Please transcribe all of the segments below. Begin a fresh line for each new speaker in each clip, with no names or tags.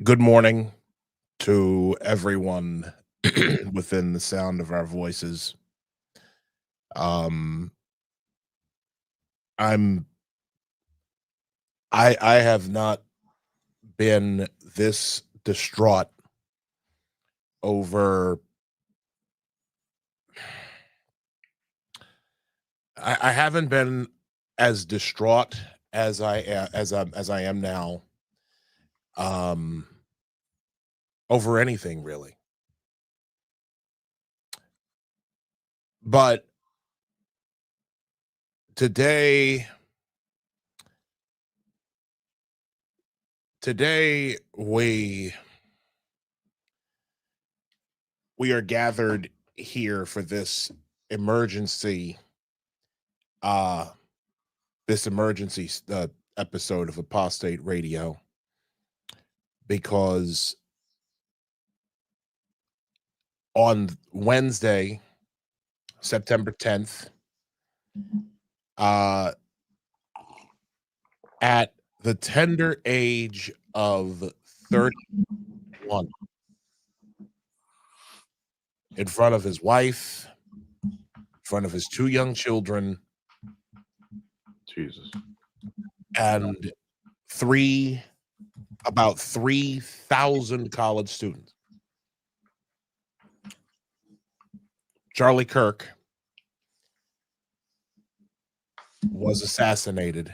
Good morning to everyone within the sound of our voices. Um, I'm I have not been this distraught over I haven't been as distraught as I am now um over anything really. But today today we are gathered here for emergency uh this emergency episode of Apostate Radio because on Wednesday, September 10th, uh, at the tender age of 31, in front of his wife, in front of his two young children,
Jesus.
and about 3,000 college students. Charlie Kirk was assassinated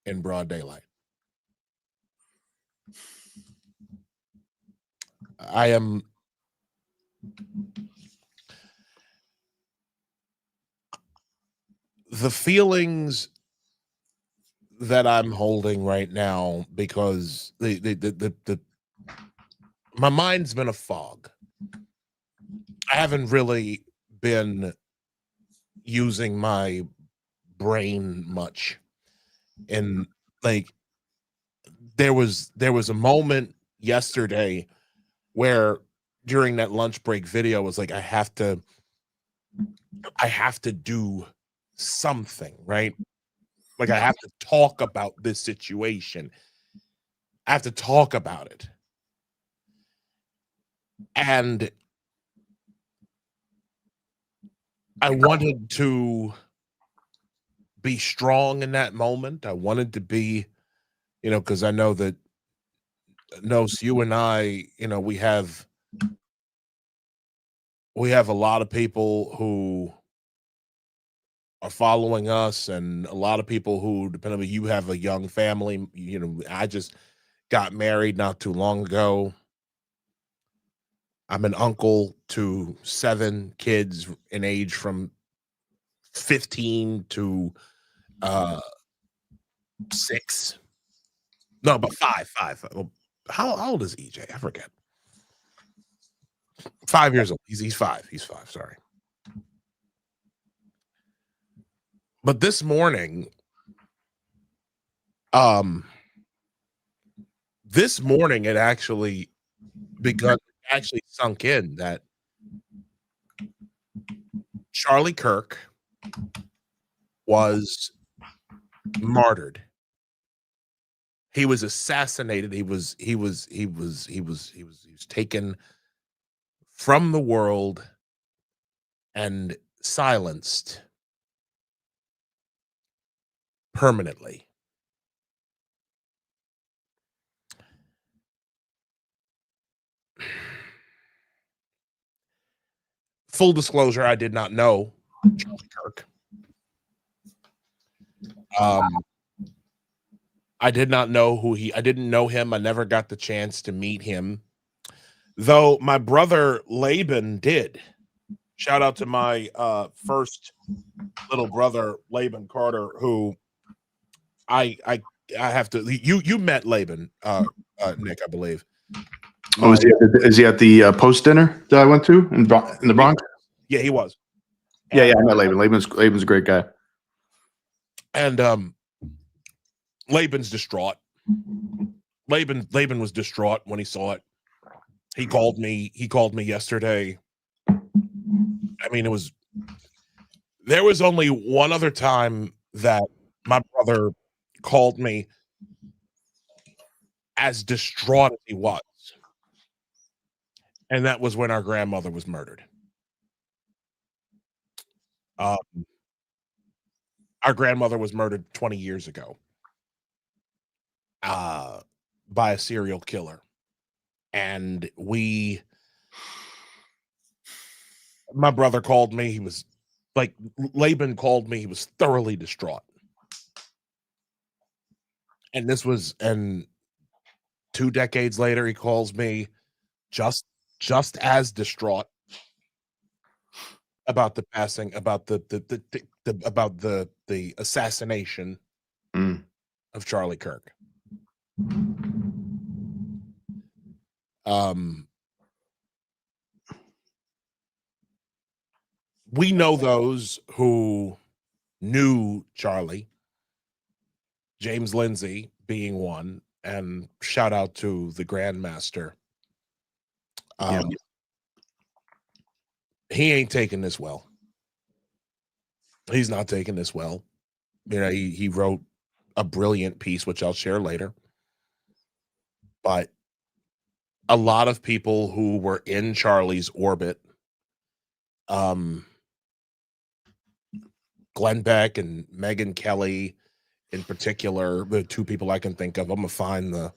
in broad daylight. The feelings that I'm holding right now, because my mind's been a fog. I haven't really been using my brain much. And like there was a moment yesterday where during that lunch break video was like I have to do something, right? Like I have to talk about this situation. I have to talk about it. And I wanted to be strong in that moment. I wanted to be, because I know that you and I, we have a lot of people who are following us, and a lot of people who, depending on, you have a young family. I just got married not too long ago. I'm an uncle to 7 kids in age from 15 to 6. No, but 5. Well, how old is EJ? I forget. 5 years old. He's 5. He's 5. Sorry. But this morning, it actually sunk in that Charlie Kirk was martyred. He was assassinated. He was taken from the world and silenced permanently. Full disclosure, I did not know Charlie Kirk. I did not know I didn't know him. I never got the chance to meet him, though my brother Laban did. Shout out to my first little brother, Laban Carter, who I have to. You met Laban, Nick, I believe.
Oh, is he at the post dinner that I went to in the Bronx?
Yeah, he was.
Yeah, I met Laban. Laban's a great guy.
And Laban's distraught. Laban was distraught when he saw it. He called me yesterday. I mean, there was only one other time that my brother called me as distraught as he was. And that was when our grandmother was murdered. Our grandmother was murdered 20 years ago by a serial killer. And my brother called me. He was like, Laban called me. He was thoroughly distraught. And and 2 decades later, he calls me just as distraught about the passing, about the assassination of Charlie Kirk. We know those who knew Charlie, James Lindsay being one, and shout out to the Grandmaster. He ain't taking this well. He's not taking this well. You know, he wrote a brilliant piece, which I'll share later. But a lot of people who were in Charlie's orbit, Glenn Beck and Megyn Kelly in particular, the 2 people I can think of, I'm gonna find the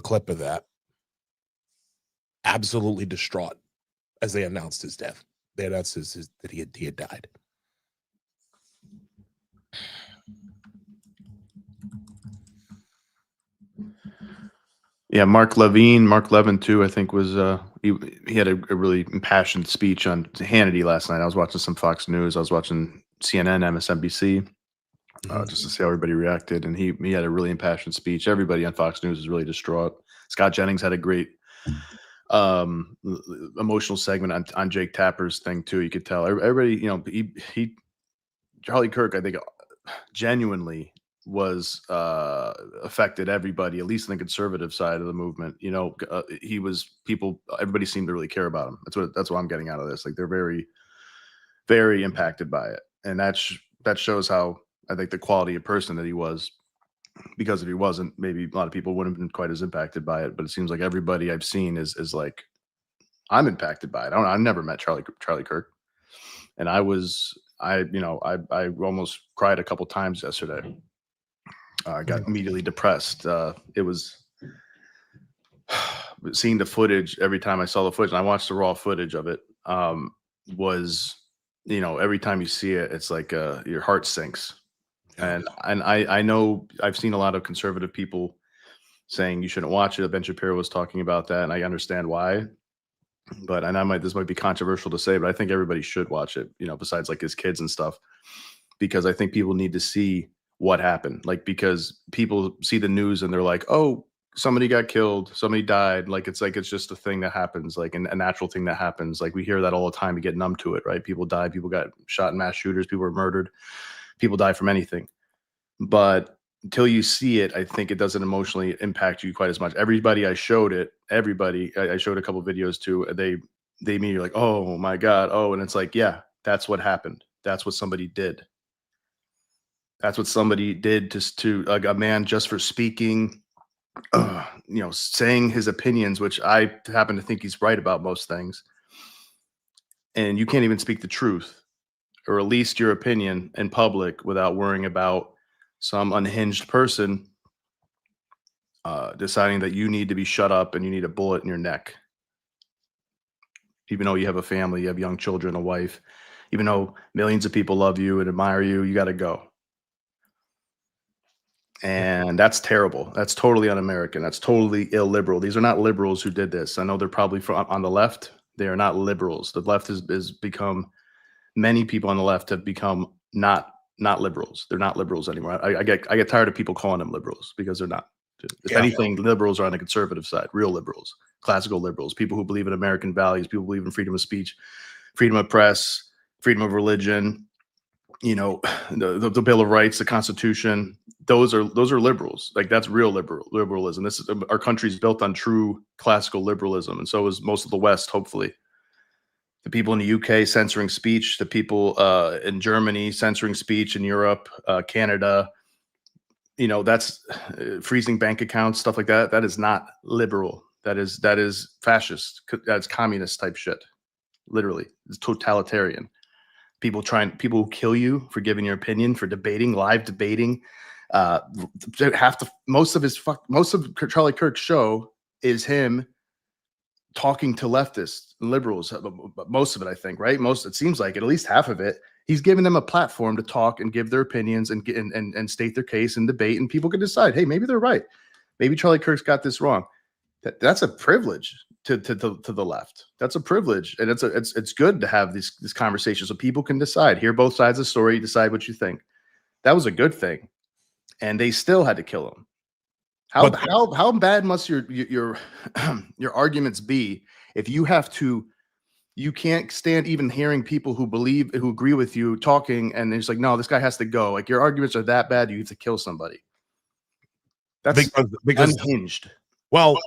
clip of that, absolutely distraught as they announced his death. They announced that he had died.
Yeah, Mark Levin too, I think was he had a really impassioned speech on Hannity last night. I was watching some Fox News, I was watching CNN, MSNBC, just to see how everybody reacted, and he had a really impassioned speech. Everybody on Fox News is really distraught. Scott Jennings had a great emotional segment on Jake Tapper's thing too. You could tell everybody, you know, he Charlie Kirk, I think, genuinely was affected everybody, at least in the conservative side of the movement. You know, everybody seemed to really care about him. That's what I'm getting out of this. Like, they're very, very impacted by it, and that shows how, I think, the quality of person that he was. Because if he wasn't, maybe a lot of people wouldn't have been quite as impacted by it. But it seems like everybody I've seen is like, I'm impacted by it. I never met Charlie Kirk, and I almost cried a couple times yesterday. I got immediately depressed. It was seeing the footage. Every time I saw the footage, and I watched the raw footage of it, was, you know, every time you see it, it's like your heart sinks. Yeah. And I know I've seen a lot of conservative people saying you shouldn't watch it. Ben Shapiro was talking about that, and I understand why. But this might be controversial to say, but I think everybody should watch it, you know, besides like his kids and stuff, because I think people need to see what happened. Like, because people see the news and they're like, oh, somebody got killed, somebody died. Like, it's just a thing that happens, like a natural thing that happens. Like, we hear that all the time. We get numb to it, right? People die, people got shot in mass shooters, people were murdered, people die from anything. But until you see it, I think it doesn't emotionally impact you quite as much. Everybody I showed a couple videos to, they immediately like, oh my God. Oh, and it's like, yeah, that's what happened. That's what somebody did. That's what somebody did to a man just for speaking, you know, saying his opinions, which I happen to think he's right about most things. And you can't even speak the truth, or at least your opinion, in public without worrying about some unhinged person deciding that you need to be shut up and you need a bullet in your neck. Even though you have a family, you have young children, a wife, even though millions of people love you and admire you, you got to go. And that's terrible. That's totally un-American. That's totally illiberal. These are not liberals who did this. I know they're probably on the left. They are not liberals. The left has become, many people on the left have become not liberals. They're not liberals anymore. I get tired of people calling them liberals, because they're not. If anything, liberals are on the conservative side, real liberals, classical liberals, people who believe in American values, people who believe in freedom of speech, freedom of press, freedom of religion, you know, the Bill of Rights, the Constitution. Those are liberals. Like, that's real liberalism. This is, our country's built on true classical liberalism, and so is most of the West, hopefully. The people in the UK censoring speech, the people in Germany censoring speech, in Europe, Canada, that's freezing bank accounts, stuff like that. That is not liberal. That is fascist. That's communist type shit. Literally, it's totalitarian. People who kill you for giving your opinion, for debating, live debating. Most of Charlie Kirk's show is him talking to leftists and liberals. Most of it, I think, right? It seems like at least half of it. He's giving them a platform to talk and give their opinions and state their case and debate, and people can decide, hey, maybe they're right. Maybe Charlie Kirk's got this wrong. That's a privilege to the left. That's a privilege, and it's good to have this conversation so people can decide, hear both sides of the story, decide what you think. That was a good thing, and they still had to kill him. How bad must your arguments be if you can't stand even hearing people who agree with you talking, and it's like, no, this guy has to go. Like, your arguments are that bad, you have to kill somebody. That's because unhinged.
Well,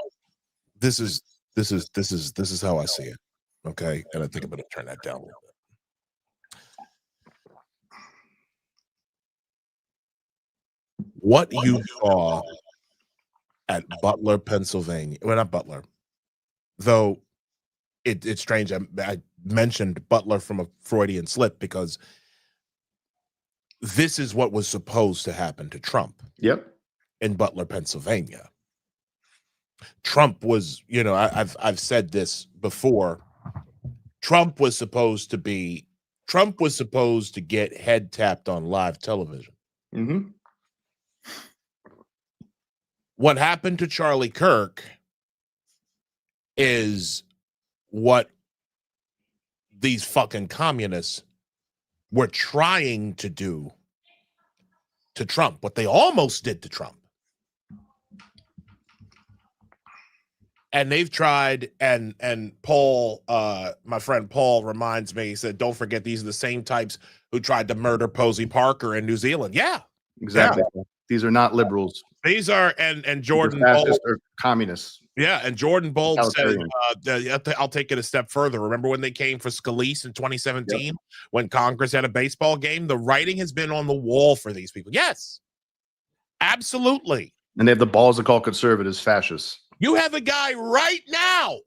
this is how I see it. Okay, and I think I'm going to turn that down a little bit. What you saw at Butler, Pennsylvania, well, not Butler, though it's strange. I mentioned Butler from a Freudian slip because this is what was supposed to happen to Trump.
Yep.
In Butler, Pennsylvania. Trump was, I've said this before. Trump was supposed to get head tapped on live television.
Mm-hmm.
What happened to Charlie Kirk is what these fucking communists were trying to do to Trump, what they almost did to Trump. And they've tried, and Paul, my friend Paul reminds me, he said, don't forget, these are the same types who tried to murder Posey Parker in New Zealand. Yeah.
Exactly. Yeah. These are not liberals.
These are, and Jordan
fascists or communists.
Yeah, and Jordan Bold said, I'll take it a step further. Remember when they came for Scalise in 2017, yep, when Congress had a baseball game? The writing has been on the wall for these people. Yes, absolutely.
And they have the balls to call conservatives fascists.
You have a guy right now,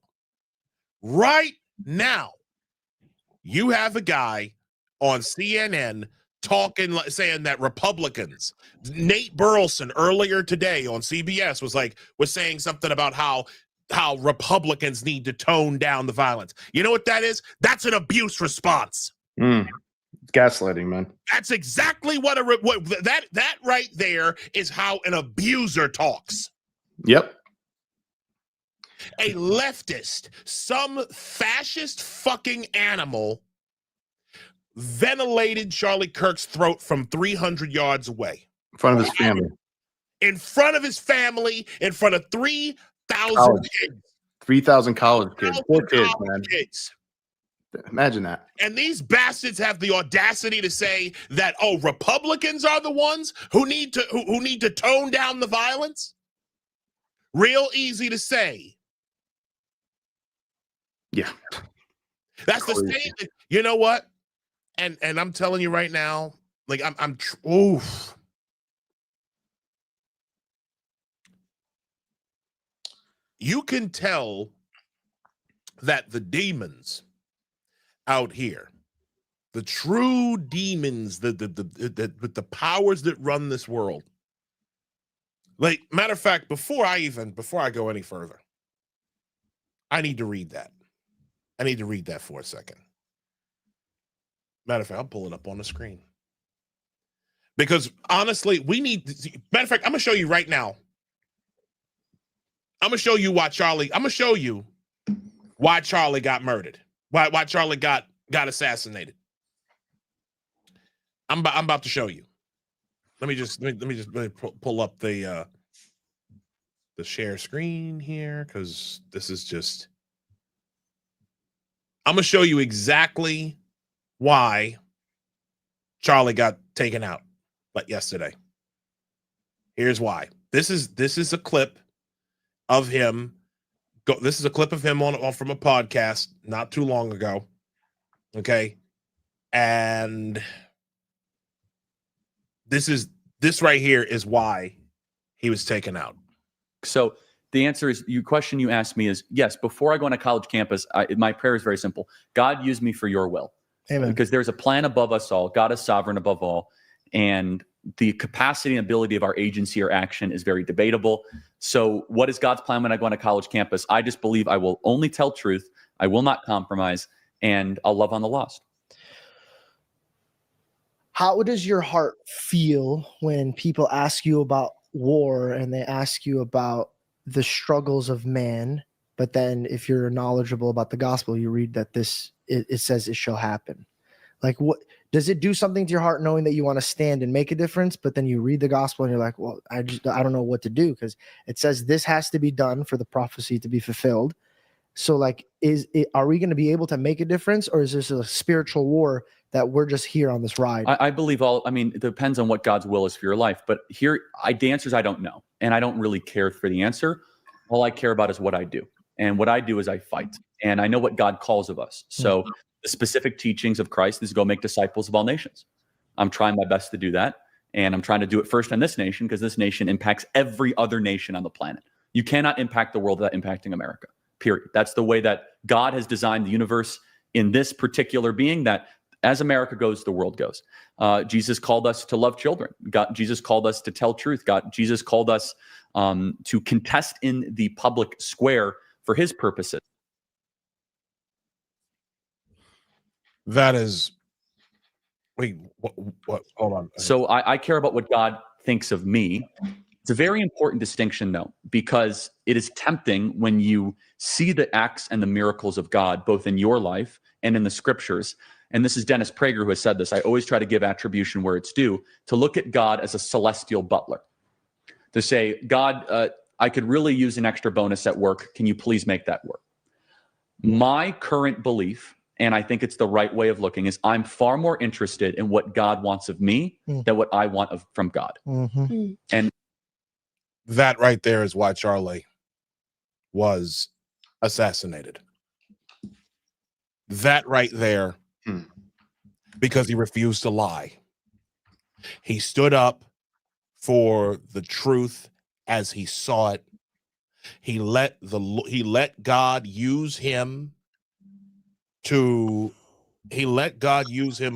you have a guy on CNN saying that Republicans, Nate Burleson earlier today on CBS was saying something about how Republicans need to tone down the violence. You know what that is? That's an abuse response.
Gaslighting, man.
That's exactly what that right there is how an abuser talks.
Yep.
A leftist, some fascist fucking animal ventilated Charlie Kirk's throat from 300 yards away.
In front of his family.
In front of his family, in front of 3,000 kids.
3,000 college kids. 4 kids, man.
Kids.
Imagine that.
And these bastards have the audacity to say that, oh, Republicans are the ones who need to tone down the violence? Real easy to say.
Yeah.
That's the same. You know what? And I'm telling you right now, like oof. You can tell that the demons out here, the true demons, the powers that run this world. Like, matter of fact, before I go any further, I need to read that. I need to read that for a second. Matter of fact, I'll pull it up on the screen. Because honestly, matter of fact, I'm going to show you right now. I'm going to show you why Charlie got murdered. Why Charlie got assassinated. I'm about to show you. Let me just pull up the share screen here, because this is just, I'm going to show you exactly why Charlie got taken out yesterday. Here's why. This is a clip of him. This is a clip of him from a podcast not too long ago. Okay. And this is This right here is why he was taken out.
So the answer is, your question you asked me is, yes, before I go on a college campus, my prayer is very simple. God, use me for your will.
Amen.
Because there's a plan above us all. God is sovereign above all. And the capacity and ability of our agency or action is very debatable. So what is God's plan when I go on a college campus? I just believe I will only tell truth. I will not compromise, and I'll love on the lost.
How does your heart feel when people ask you about war and they ask you about the struggles of man, but then if you're knowledgeable about the gospel, you read that it says it shall happen? Like, what does it do something to your heart knowing that you want to stand and make a difference, but then you read the gospel and you're like, well, I don't know what to do, because it says this has to be done for the prophecy to be fulfilled. So like, are we going to be able to make a difference, or is this a spiritual war that we're just here on this ride?
I believe it depends on what God's will is for your life. But here, the answer is I don't know. And I don't really care for the answer. All I care about is what I do. And what I do is I fight. And I know what God calls of us. So the specific teachings of Christ is go make disciples of all nations. I'm trying my best to do that. And I'm trying to do it first in this nation, because this nation impacts every other nation on the planet. You cannot impact the world without impacting America, period. That's the way that God has designed the universe in this particular being, that as America goes, the world goes. Jesus called us to love children. Jesus called us to tell truth. Jesus called us to contest in the public square for his purposes.
That is, wait, what? Hold on.
So I care about what God thinks of me. It's a very important distinction, though, because it is tempting when you see the acts and the miracles of God, both in your life and in the scriptures. And this is Dennis Prager who has said this. I always try to give attribution where it's due, to look at God as a celestial butler, to say, God, I could really use an extra bonus at work. Can you please make that work? My current belief, and I think it's the right way of looking, is I'm far more interested in what God wants of me than what I want from God.
Mm-hmm.
And
that right there is why Charlie was assassinated. That right there, because he refused to lie. He stood up for the truth as he saw it. He let God use him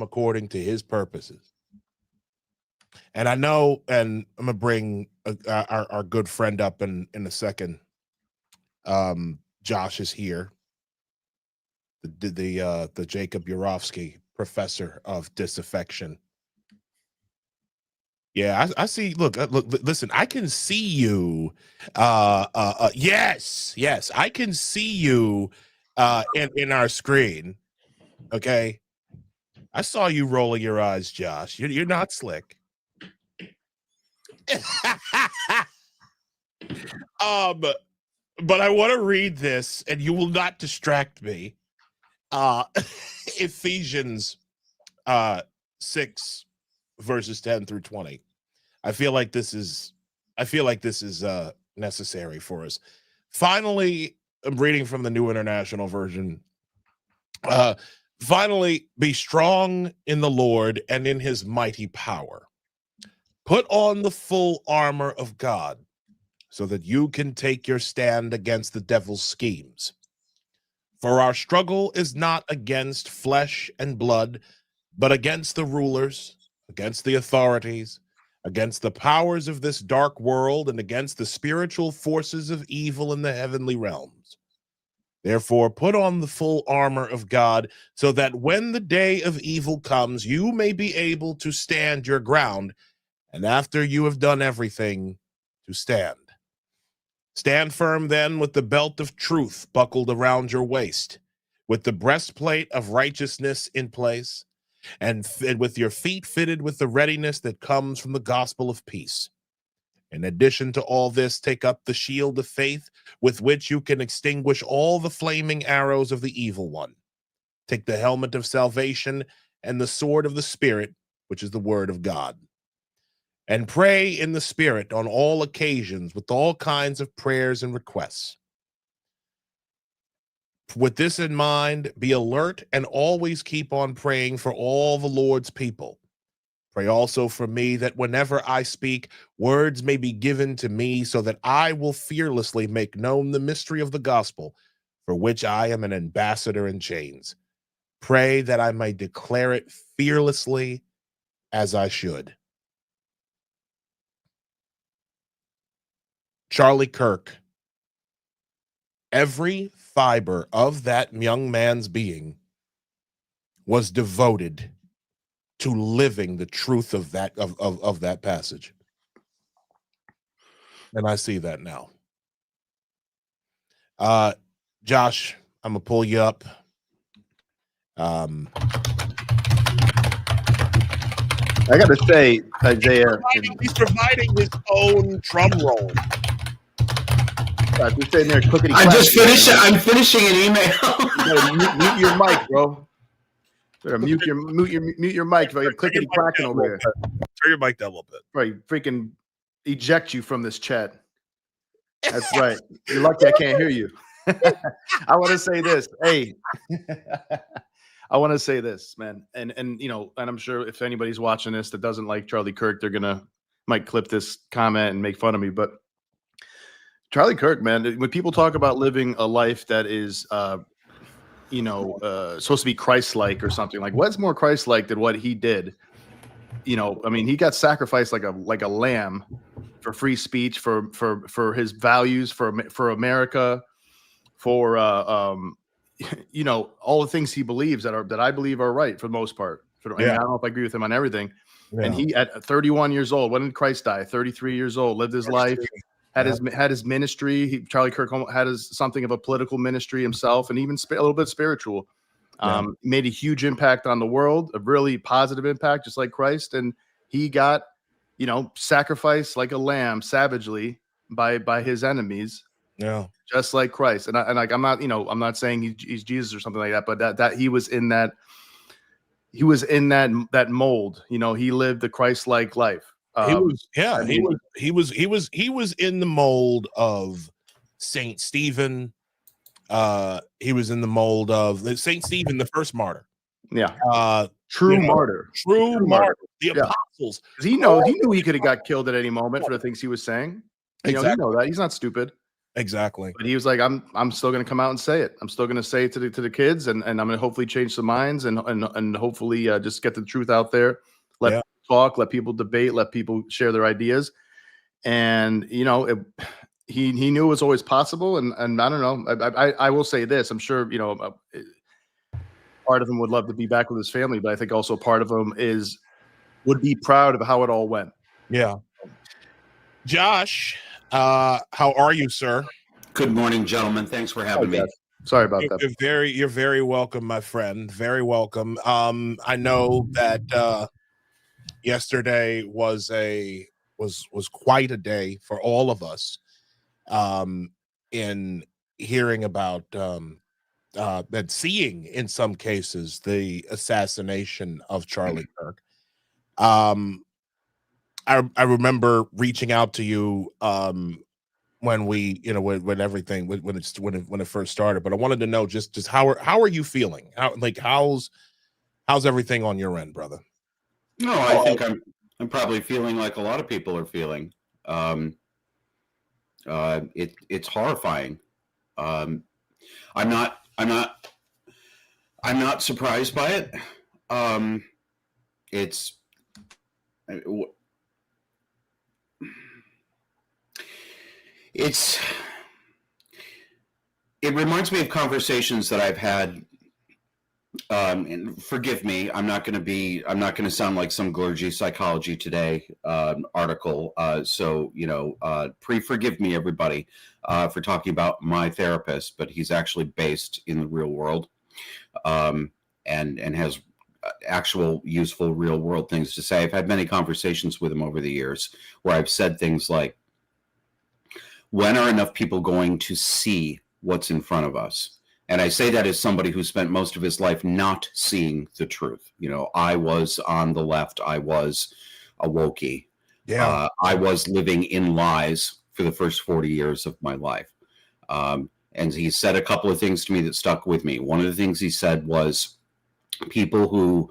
according to his purposes. And I know, and I'm gonna bring our good friend up in a second. Josh is here, the Jacob Urofsky professor of disaffection. Yeah, I see. Look, listen, I can see you. Yes, I can see you in our screen. Okay. I saw you rolling your eyes, Josh. You're not slick. But I want to read this, and you will not distract me. Ephesians 6 verses 10 through 20. I feel like this is necessary for us. Finally, I'm reading from the New International Version. Finally, be strong in the Lord and in his mighty power. Put on the full armor of God, so that you can take your stand against the devil's schemes. For our struggle is not against flesh and blood, but against the rulers, against the authorities, against the powers of this dark world, and against the spiritual forces of evil in the heavenly realms. Therefore, put on the full armor of God, so that when the day of evil comes, you may be able to stand your ground, and after you have done everything, to stand. Stand firm then, with the belt of truth buckled around your waist, with the breastplate of righteousness in place, and with your feet fitted with the readiness that comes from the gospel of peace. In addition to all this, take up the shield of faith, with which you can extinguish all the flaming arrows of the evil one. Take the helmet of salvation and the sword of the Spirit, which is the word of God. And pray in the Spirit on all occasions with all kinds of prayers and requests. With this in mind, be alert and always keep on praying for all the Lord's people. Pray also for me that whenever I speak, words may be given to me so that I will fearlessly make known the mystery of the gospel, for which I am an ambassador in chains. Pray that I may declare it fearlessly as I should. Charlie Kirk. Every fiber of that young man's being was devoted to living the truth of that passage. And I see that now. Josh, I'm gonna pull you up.
I gotta say, Isaiah,
He's providing his own drum roll.
you're sitting there clickety.
I'm finishing an email.
You gotta mute your mic, bro. Better mute your mic. You're clickety clacking over here.
Turn your mic down a little bit.
Right, freaking eject you from this chat. That's right. You're lucky I can't hear you. I want to say this. Hey, I want to say this, man. And and I'm sure if anybody's watching this that doesn't like Charlie Kirk, they're might clip this comment and make fun of me. But Charlie Kirk, man, when people talk about living a life that is supposed to be Christ-like or something, like what's more Christ-like than what he did? I mean, he got sacrificed like a lamb for free speech, for his values, for America, for all the things he believes that I believe are right for the most part. I mean, I don't know if I agree with him on everything. Yeah. And he at 31 years old, when did Christ die? 33 years old, lived his life. Had his ministry. Charlie Kirk had something of a political ministry himself, and even a little bit spiritual. Made a huge impact on the world, a really positive impact, just like Christ. And he got, sacrificed like a lamb, savagely by his enemies.
Yeah,
just like Christ. And I'm not saying he's Jesus or something like that, but that he was in that mold. He lived the Christ-like life. He was in the mold of Saint Stephen. He was in the mold of Saint Stephen, the first martyr. Yeah. True martyr.
The apostles.
He knew he could have got killed at any moment for the things he was saying.
Exactly.
You know that. He's not stupid.
Exactly.
But he was like, I'm still going to come out and say it. I'm still going to say it to the kids, and I'm going to hopefully change some minds and hopefully just get the truth out there. Let people talk, let people debate, let people share their ideas. And he knew it was always possible. And I don't know. I will say this. I'm sure part of him would love to be back with his family, but I think also part of him would be proud of how it all went.
Yeah. Josh, how are you, sir?
Good morning, gentlemen. Thanks for having me.
Sorry about that.
You're very welcome, my friend. Very welcome. I know that yesterday was quite a day for all of us in hearing about and seeing in some cases the assassination of Charlie Kirk. I remember reaching out to you when we, when everything when it first started. But I wanted to know just how are you feeling? How's everything on your end, brother?
No, I think I'm probably feeling like a lot of people are feeling. It's horrifying. I'm not surprised by it. It reminds me of conversations that I've had. And forgive me, I'm not going to sound like some Glurgy Psychology Today article. Forgive me, everybody, for talking about my therapist, but he's actually based in the real world, and has actual useful real world things to say. I've had many conversations with him over the years where I've said things like, when are enough people going to see what's in front of us? And I say that as somebody who spent most of his life not seeing the truth. I was on the left. I was a wokey.
Yeah.
I was living in lies for the first 40 years of my life. And he said a couple of things to me that stuck with me. One of the things he said was, people who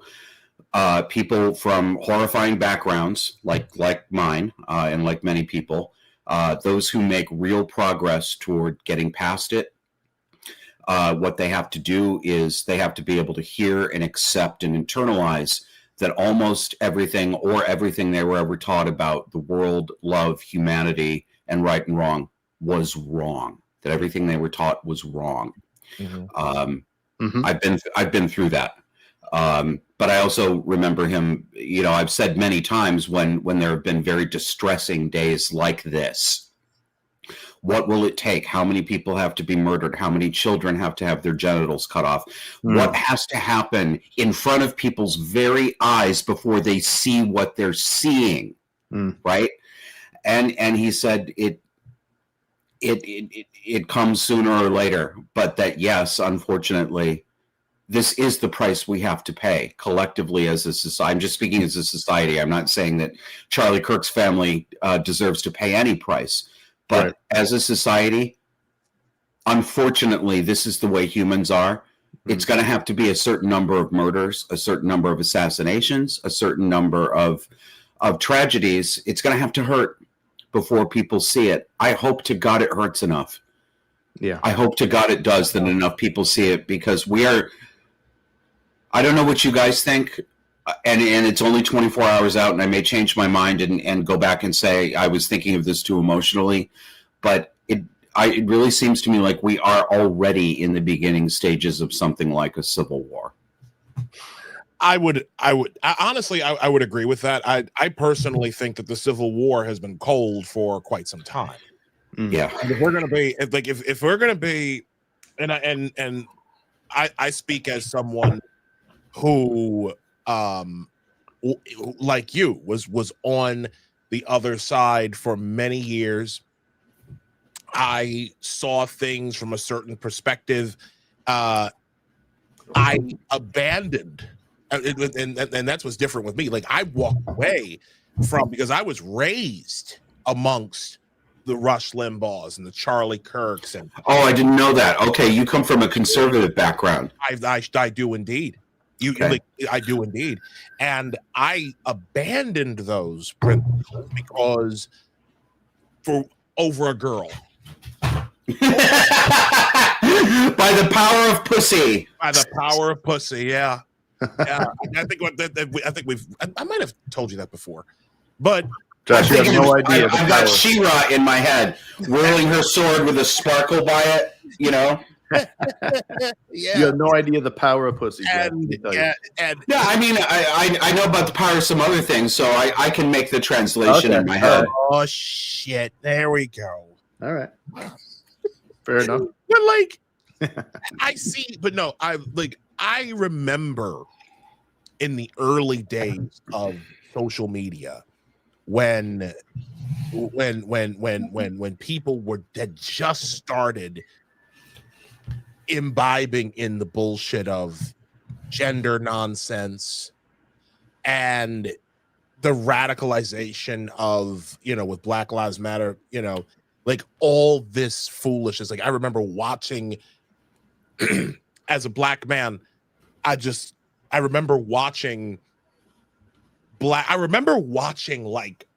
people from horrifying backgrounds like mine and like many people, those who make real progress toward getting past it. What they have to do is they have to be able to hear and accept and internalize that almost everything they were ever taught about the world, love, humanity, and right and wrong was wrong. That everything they were taught was wrong. I've been through that. But I also remember him, I've said many times when there have been very distressing days like this, what will it take? How many people have to be murdered? How many children have to have their genitals cut off? What has to happen in front of people's very eyes before they see what they're seeing? Right. And he said it comes sooner or later, but that, yes, unfortunately, this is the price we have to pay collectively as a society. I'm just speaking as a society. I'm not saying that Charlie Kirk's family deserves to pay any price, but as a society, unfortunately, this is the way humans are. It's going to have to be a certain number of murders, a certain number of assassinations, a certain number of tragedies. It's going to have to hurt before people see it. I hope to God it hurts enough. Yeah. I hope to God it does, that enough people see it, because we are, I don't know what you guys think, and it's only 24 hours out, and I may change my mind and go back and say I was thinking of this too emotionally, but it really seems to me like we are already in the beginning stages of something like a civil war.
I would honestly agree with that. I personally think that the Civil War has been cold for quite some time.
Yeah.
And if we're gonna be if we're gonna be, and I speak as someone who like you was on the other side for many years. I saw things from a certain perspective. I abandoned, and that's what's different with me. Like, I walked away from, because I was raised amongst the Rush Limbaughs and the Charlie Kirks. And
I didn't know that. Okay, you come from a conservative background.
I do indeed. I do indeed, and I abandoned those principles because over a girl.
By the power of pussy.
By the power of pussy, yeah. Yeah. I might have told you that before, but
Josh, you have no idea.
I've got She-Ra in my head, whirling her sword with a sparkle by it.
Yeah.
You have no idea the power of pussy.
I mean, I know about the power of some other things, so I can make the translation in my head.
Oh shit! There we go.
All right. Fair enough.
But like, I remember in the early days of social media when people had just started imbibing in the bullshit of gender nonsense and the radicalization of, with Black Lives Matter, like all this foolishness. Like, I remember watching as a black man, I remember watching like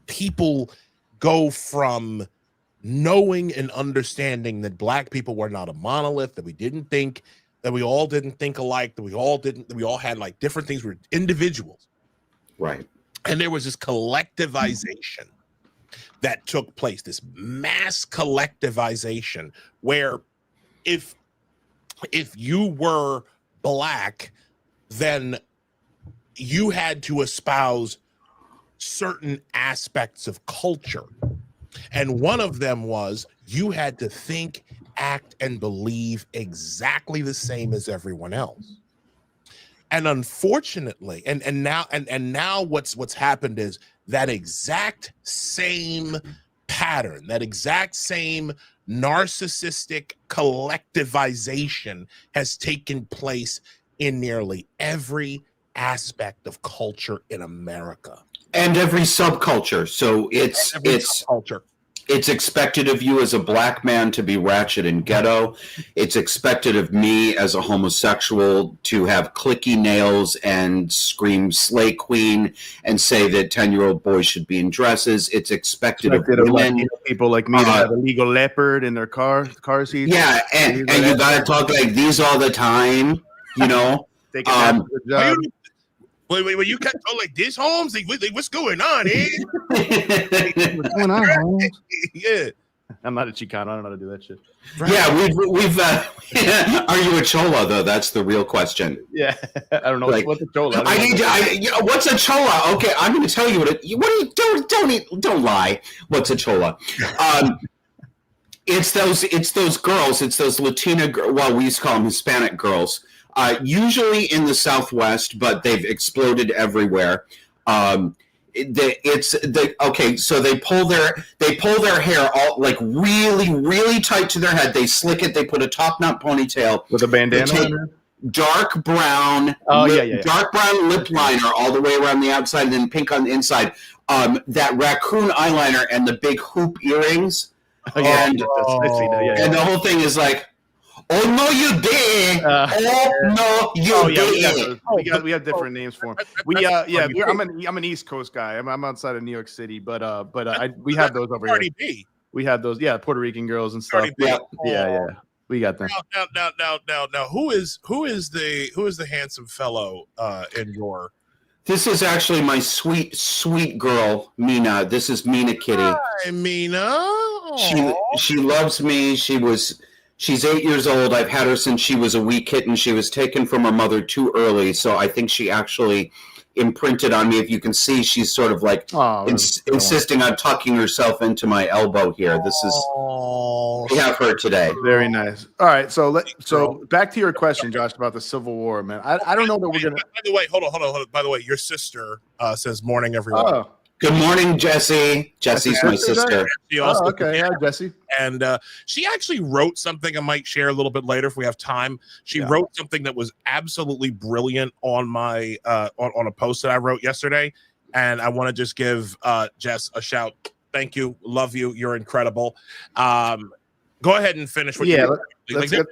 people go from knowing and understanding that black people were not a monolith, that we all didn't think alike, that we all had like different things, we were individuals.
Right.
And there was this collectivization that took place, this mass collectivization, where if you were black, then you had to espouse certain aspects of culture. And one of them was you had to think, act, and believe exactly the same as everyone else. And unfortunately, and now what's happened is that exact same pattern, that exact same narcissistic collectivization has taken place in nearly every aspect of culture in America.
And every subculture. So it's
subculture.
It's expected of you as a black man to be ratchet and ghetto. It's expected of me as a homosexual to have clicky nails and scream slay queen and say that 10-year-old boys should be in dresses. It's expected of women.
People like me to have a legal leopard in their car seats.
Yeah, and you got to talk like these all the time, you know?
Take a job.
Wait, you can't talk like this, Holmes? What's going on, eh?
What's going on, Holmes?
Yeah.
I'm not a Chicano. I don't know how to do that shit.
Yeah, we've are you a Chola, though? That's the real question.
Yeah. I don't know. What's a Chola?
What's a Chola? Okay, I'm going to tell you don't lie. What's a Chola? It's those girls. It's those Latina, well, we used to call them Hispanic girls. Usually in the Southwest, but they've exploded everywhere. So they pull their hair all like really, really tight to their head. They slick it. They put a top knot ponytail
with a bandana.
Dark brown, dark brown lip liner all the way around the outside, and then pink on the inside. That raccoon eyeliner and the big hoop earrings. And the whole thing is like, oh no, you did! No, you did!
We have different names for them. I'm an East Coast guy. I'm outside of New York City, but we have those over here.
B.
We have those, Puerto Rican girls and stuff. Yeah. We got them.
Now, who is the handsome fellow in your?
This is actually my sweet girl, Mina. This is Mina Kitty.
Hi, Mina.
She loves me. She's 8 years old. I've had her since she was a wee kitten. She was taken from her mother too early, so I think she actually imprinted on me. If you can see, she's sort of like insisting on tucking herself into my elbow here. We have her today.
Very nice. All right, so back to your question, Josh, about the Civil War, man. I don't know that we're gonna.
By the way, hold on. By the way, your sister says morning, everyone.
Oh. Good morning, Jesse. Jesse's my sister.
She also
okay. Yeah, Jesse.
And she actually wrote something I might share a little bit later if we have time. She wrote something that was absolutely brilliant on my on a post that I wrote yesterday. And I want to just give Jess a shout. Thank you. Love you. You're incredible. Go ahead and finish what you're
let's get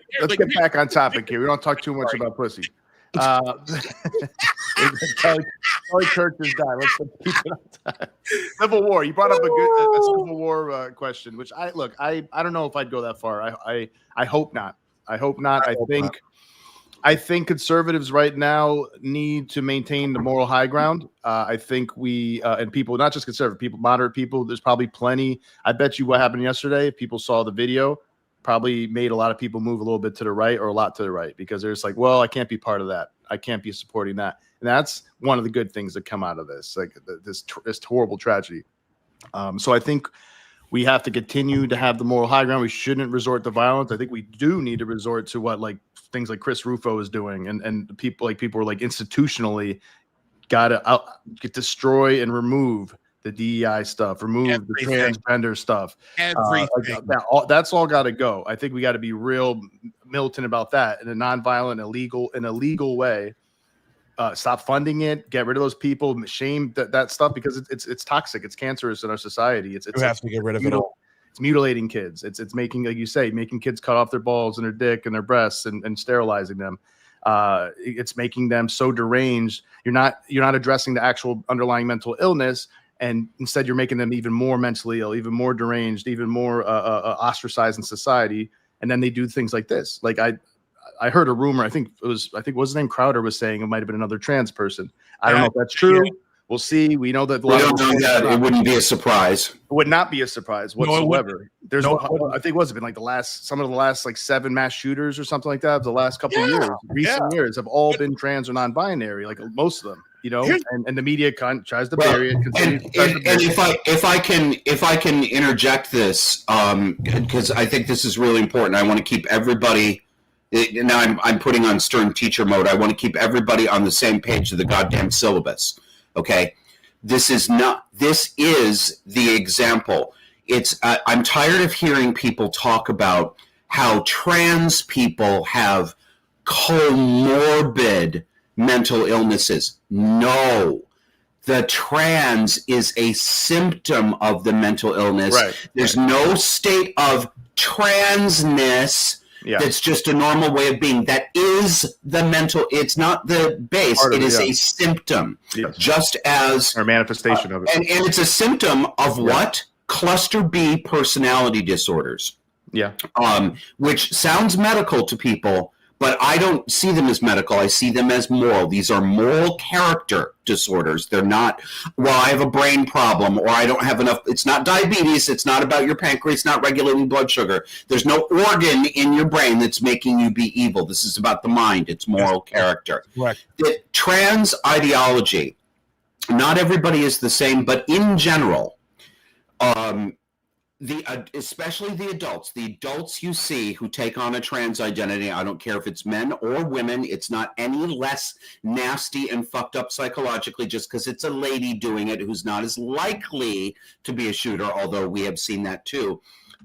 back on topic here. We don't talk too much about pussy. Charlie Kirk just died. Let's keep it on time. Civil War. You brought up a Civil War question, which I don't know if I'd go that far. I hope not. I think conservatives right now need to maintain the moral high ground. I think we and people, not just conservative people, moderate people. There's probably plenty. I bet you what happened yesterday. If people saw the video, probably made a lot of people move a little bit to the right or a lot to the right because they're just like, well, I can't be part of that. I can't be supporting that. And that's one of the good things that come out of this, like this horrible tragedy. So I think we have to continue to have the moral high ground. We shouldn't resort to violence. I think we do need to resort to what like things like Chris Rufo is doing, and people are like institutionally got to destroy and remove the DEI stuff, remove the transgender stuff.
Everything.
That's all got to go. I think we got to be real militant about that in a nonviolent, illegal way. Stop funding it. Get rid of those people. Shame that stuff because it's toxic. It's cancerous in our society.
We have to get rid of it all.
It's mutilating kids. It's making, like you say, making kids cut off their balls and their dick and their breasts and sterilizing them. It's making them so deranged. You're not addressing the actual underlying mental illness. And instead, you're making them even more mentally ill, even more deranged, even more ostracized in society. And then they do things like this. Like I heard a rumor. I think what's his name? Crowder was saying it might have been another trans person. I don't know if that's true. Yeah. We'll see. We know that.
It wouldn't be a surprise.
It would not be a surprise whatsoever. I think what's it been like some of the last like 7 mass shooters or something like that. The last couple of years, recent years have all been trans or non-binary. Like most of them. You know, and the media tries to bury it.
And if I can interject this, because I think this is really important. I want to keep everybody. Now I'm putting on stern teacher mode. I want to keep everybody on the same page of the goddamn syllabus. Okay, this is the example. I'm tired of hearing people talk about how trans people have comorbid mental illnesses. No, The trans is a symptom of the mental illness.
Right.
There's no state of transness that's just a normal way of being. That is the mental. It's not the base. It is a symptom.
Yes.
Just as
or manifestation of it.
And it's a symptom of what? Cluster B personality disorders.
Yeah.
Which sounds medical to people, but I don't see them as medical. I see them as moral. These are moral character disorders. They're not, well, I have a brain problem, or I don't have enough. It's not diabetes. It's not about your pancreas not regulating blood sugar. There's no organ in your brain that's making you be evil. This is about the mind. It's moral character.
Right.
The trans ideology, not everybody is the same, but in general, especially the adults you see who take on a trans identity, I don't care if it's men or women, it's not any less nasty and fucked up psychologically just because it's a lady doing it who's not as likely to be a shooter, although we have seen that too.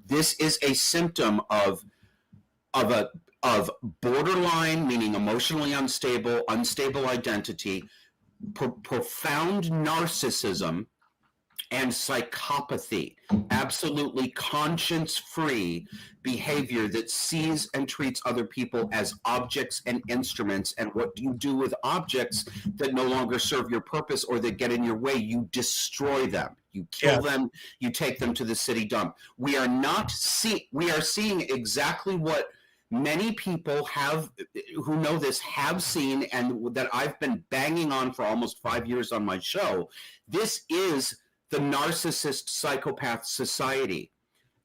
This is a symptom of borderline, meaning emotionally unstable identity, profound narcissism, and psychopathy, absolutely conscience-free behavior that sees and treats other people as objects and instruments. And what do you do with objects that no longer serve your purpose or that get in your way? You destroy them. You kill them. You take them to the city dump. We are seeing exactly what many people who know this have seen, and that I've been banging on for almost 5 years on my show. This is the narcissist psychopath society.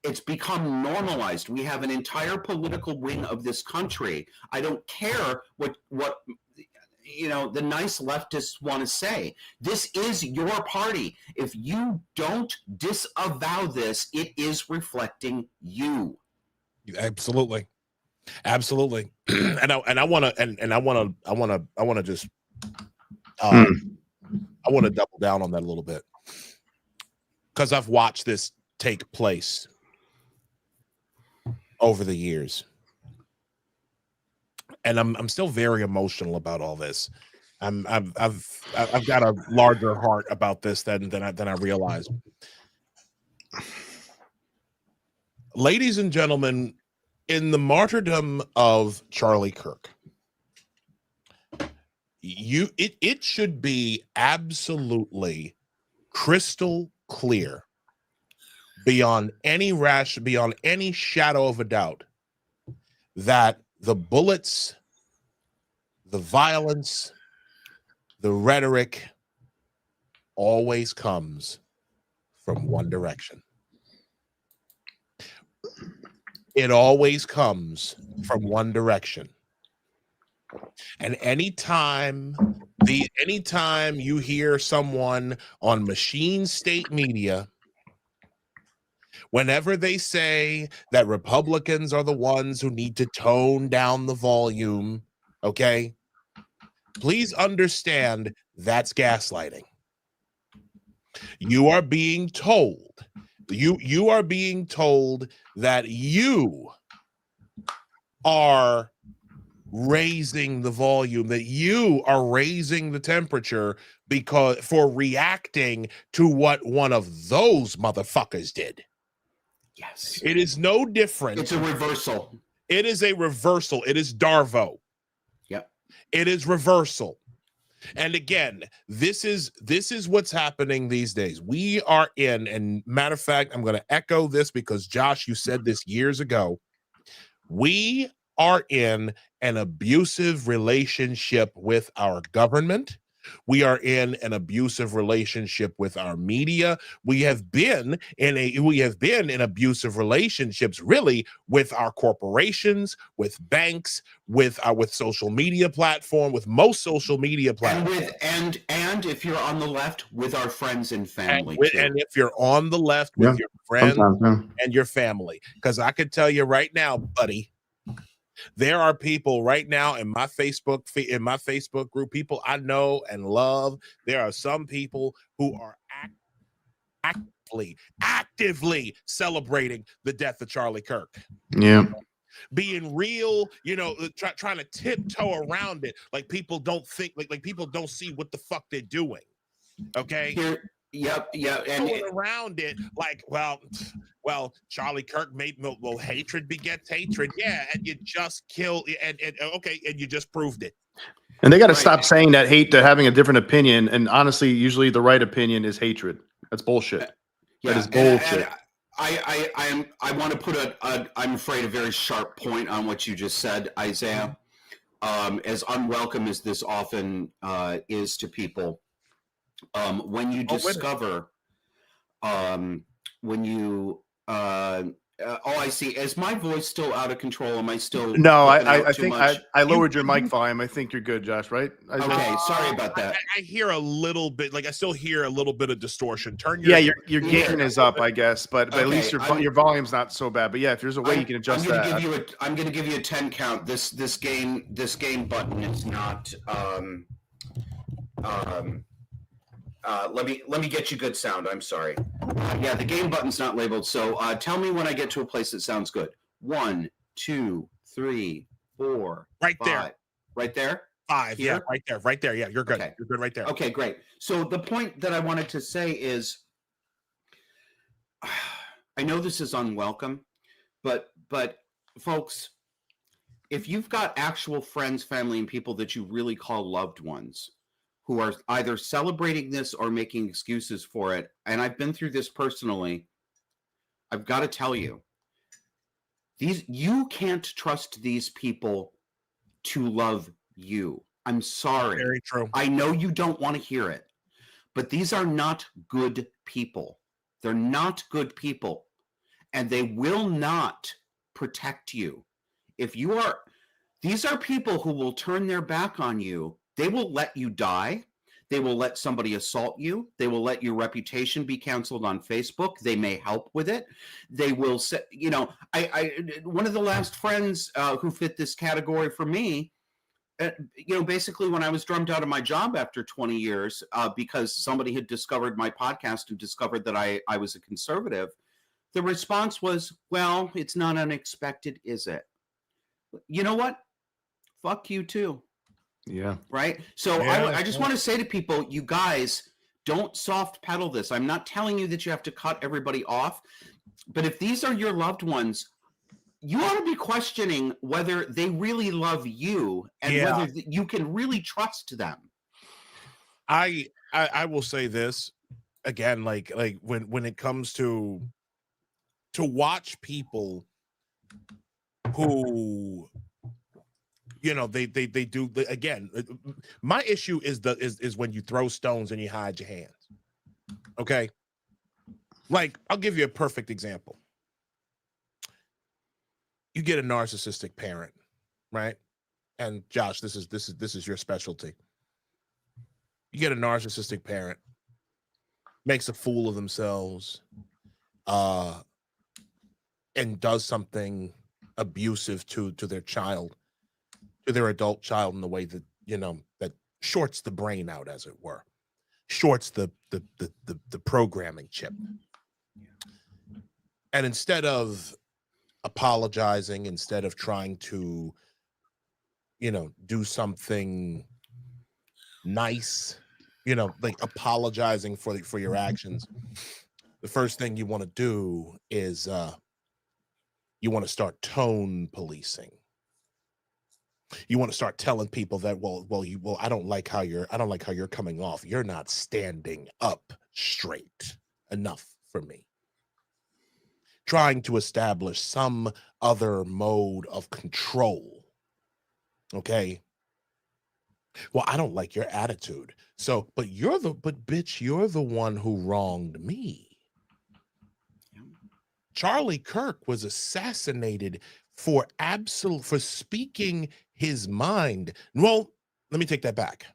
It's become normalized. We have an entire political wing of this country. I don't care what the nice leftists want to say. This is your party. If you don't disavow this, it is reflecting you.
Absolutely. And I want to just double down on that a little bit, because I've watched this take place over the years, and I'm still very emotional about all this. I've got a larger heart about this than I realized. Ladies and gentlemen, in the martyrdom of Charlie Kirk, it should be absolutely crystal clear, beyond any shadow of a doubt, that the bullets, the violence, the rhetoric always comes from one direction. It always comes from one direction. And anytime you hear someone on machine state media, whenever they say that Republicans are the ones who need to tone down the volume, okay, please understand that's gaslighting. You are being told that you are raising the volume, that you are raising the temperature for reacting to what one of those motherfuckers did.
Yes.
It is no different.
It's a reversal.
It is a reversal. It is Darvo.
Yep.
It is reversal. And again, this is what's happening these days. We are in, and matter of fact, I'm going to echo this because Josh, you said this years ago. We are in an abusive relationship with our government. We are in an abusive relationship with our media. We have been in abusive relationships, really, with our corporations, with banks, with social media platform, with most social media platforms,
and if you're on the left, with our friends and family,
and if you're on the left, with your friends and your family. Because I could tell you right now, buddy, there are people right now in my Facebook group, people I know and love. There are some people who are actively celebrating the death of Charlie Kirk.
Yeah.
Being real, trying to tiptoe around it, like people don't think, like people don't see what the fuck they're doing. Okay.
Here, yep, and
Going around it like, well, Charlie Kirk made well, hatred begets hatred. Yeah, and you just kill and okay, and you just proved it.
And they got to
Right.
stop saying that having a different opinion. And honestly, usually the right opinion is hatred. That's bullshit.
Yeah,
That is bullshit.
And I want to put I'm afraid, a very sharp point on what you just said, Isaiah. As unwelcome as this often is to people, when you discover, when you I see. Is my voice still out of control? Am I still?
No,
flipping out
I
too
think
much?
I lowered your mic volume. I think you're good, Josh. Right?
Okay, sorry about that.
I hear a little bit, like I still hear a little bit of distortion. Turn your
your gain is up, I guess, but at least your volume's not so bad. But yeah, if there's a way you can adjust that.
I'm going to give you a 10 count. This game button is not. Let me get you good sound. I'm sorry. Yeah, the game button's not labeled. So tell me when I get to a place that sounds good. 1, 2, 3, 4.
Right
5.
there.
Right there.
5.
Here?
Yeah, right there. Yeah, you're good.
Okay.
You're good right there.
Okay, great. So the point that I wanted to say is, I know this is unwelcome, but folks, if you've got actual friends, family, and people that you really call loved ones who are either celebrating this or making excuses for it, and I've been through this personally, I've got to tell you, you can't trust these people to love you. I'm sorry.
Very true.
I know you don't want to hear it, but these are not good people. They're not good people, and they will not protect you. These are people who will turn their back on you. They will let you die. They will let somebody assault you. They will let your reputation be canceled on Facebook. They may help with it. They will say, one of the last friends who fit this category for me, basically when I was drummed out of my job after 20 years because somebody had discovered my podcast and discovered that I was a conservative, the response was, well, it's not unexpected, is it? You know what? Fuck you too.
Yeah.
Right. So
yeah,
I just want to say to people, you guys, don't soft pedal this. I'm not telling you that you have to cut everybody off, but if these are your loved ones, you ought to be questioning whether they really love you and whether you can really trust them.
I will say this again, like when it comes to watch people who, they do, again, my issue is when you throw stones and you hide your hands. Okay. Like, I'll give you a perfect example. You get a narcissistic parent, right? And Josh, this is your specialty. You get a narcissistic parent, makes a fool of themselves, and does something abusive to their child, to their adult child, in the way that that shorts the brain out, as it were, shorts the programming chip. And instead of apologizing, instead of trying to do something nice, like apologizing for your actions, the first thing you want to do is you want to start tone policing. You want to start telling people that I don't like how you're coming off. You're not standing up straight enough for me. Trying to establish some other mode of control. Okay. Well, I don't like your attitude. So, but bitch, you're the one who wronged me. Charlie Kirk was assassinated for speaking his mind. Well, let me take that back.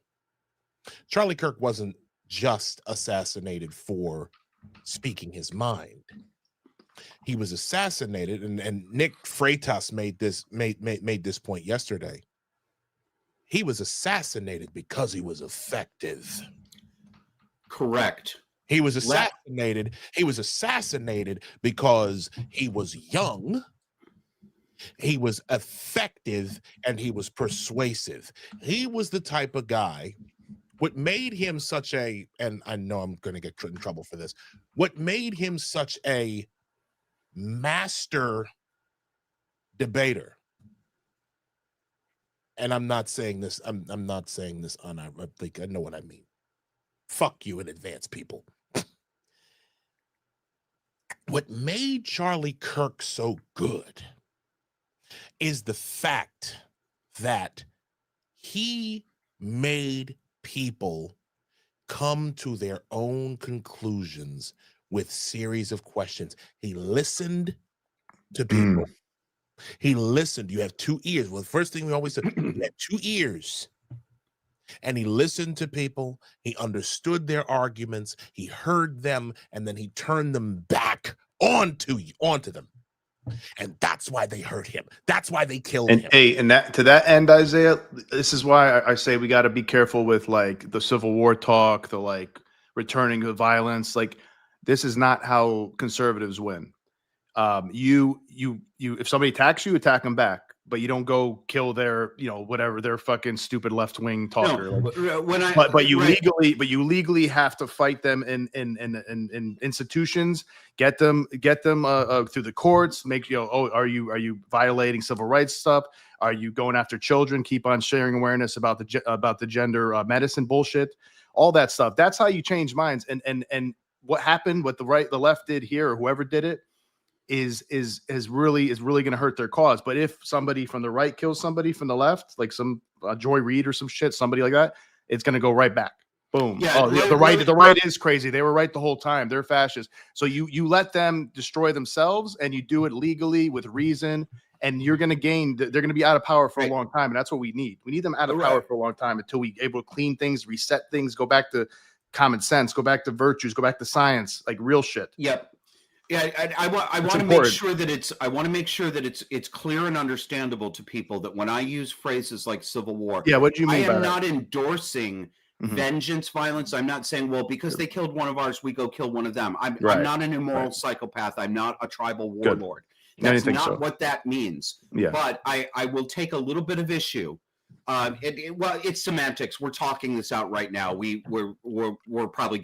Charlie Kirk wasn't just assassinated for speaking his mind. He was assassinated, and Nick Freitas made this point yesterday. He was assassinated because he was effective.
Correct.
He was assassinated. He was assassinated because he was young, he was effective, and he was persuasive. He was the type of guy what made him such a, and I know I'm going to get in trouble for this, what made him such a master debater, and I'm not saying this, I'm not saying this on, I think I know what I mean. Fuck you in advance, people. What made Charlie Kirk so good is the fact that he made people come to their own conclusions with series of questions. He listened to people. He listened. You have 2 ears. Well, the first thing we always say, you have 2 ears. And he listened to people. He understood their arguments. He heard them, and then he turned them back onto them. And that's why they hurt him. That's why they killed him.
Hey, and that to that end, Isaiah, this is why I say we got to be careful with like the Civil War talk, the like returning to violence. Like, this is not how conservatives win. You if somebody attacks you, attack them back, but you don't go kill their, whatever, their fucking stupid left wing talker.
No,
But you legally have to fight them in institutions. Get them through the courts. Make are you violating civil rights stuff? Are you going after children? Keep on sharing awareness about the gender medicine bullshit, all that stuff. That's how you change minds. And what happened, what the left did here, or whoever did it, is really going to hurt their cause. But if somebody from the right kills somebody from the left, like some Joy Reid or some shit, somebody like that, it's going to go right back. Boom.
Yeah,
The right is crazy. They were right the whole time. They're fascists. So you let them destroy themselves, and you do it legally with reason, and you're going to gain. They're going to be out of power for a long time, and that's what we need. We need them out of power for a long time until we able to clean things, reset things, go back to common sense, go back to virtues, go back to science, like real shit.
Yep. Yeah, I want to make sure that it's clear and understandable to people that when I use phrases like civil war,
what do you mean?
I am not endorsing vengeance, violence. I'm not saying, well, because they killed one of ours, we go kill one of them. I'm not an immoral psychopath. I'm not a tribal warlord. That's not what that means.
Yeah.
But I will take a little bit of issue. It's semantics. We're talking this out right now. We're probably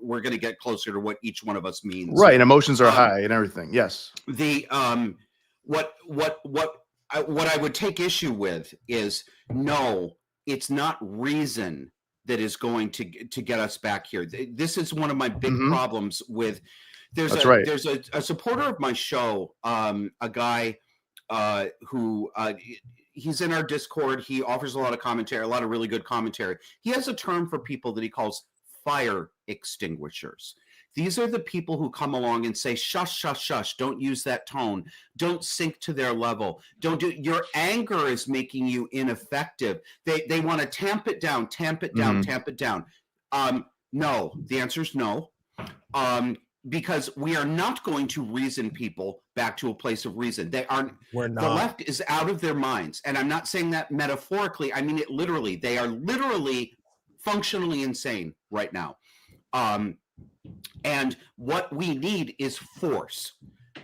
we're going to get closer to what each one of us means.
Right, and emotions are high and everything. Yes.
The what I would take issue with is, no, it's not reason that is going to get us back here. This is one of my big problems with. There's a supporter of my show, a guy who. He's in our Discord. He offers a lot of commentary, a lot of really good commentary. He has a term for people that he calls fire extinguishers. These are the people who come along and say, shush, shush, shush, don't use that tone. Don't sink to their level. Your anger is making you ineffective. They want to tamp it down, tamp it down, tamp it down. No, the answer is no. Because we are not going to reason people back to a place of reason.
We're not.
The left is out of their minds. And I'm not saying that metaphorically. I mean it literally. They are literally functionally insane right now. And what we need is force.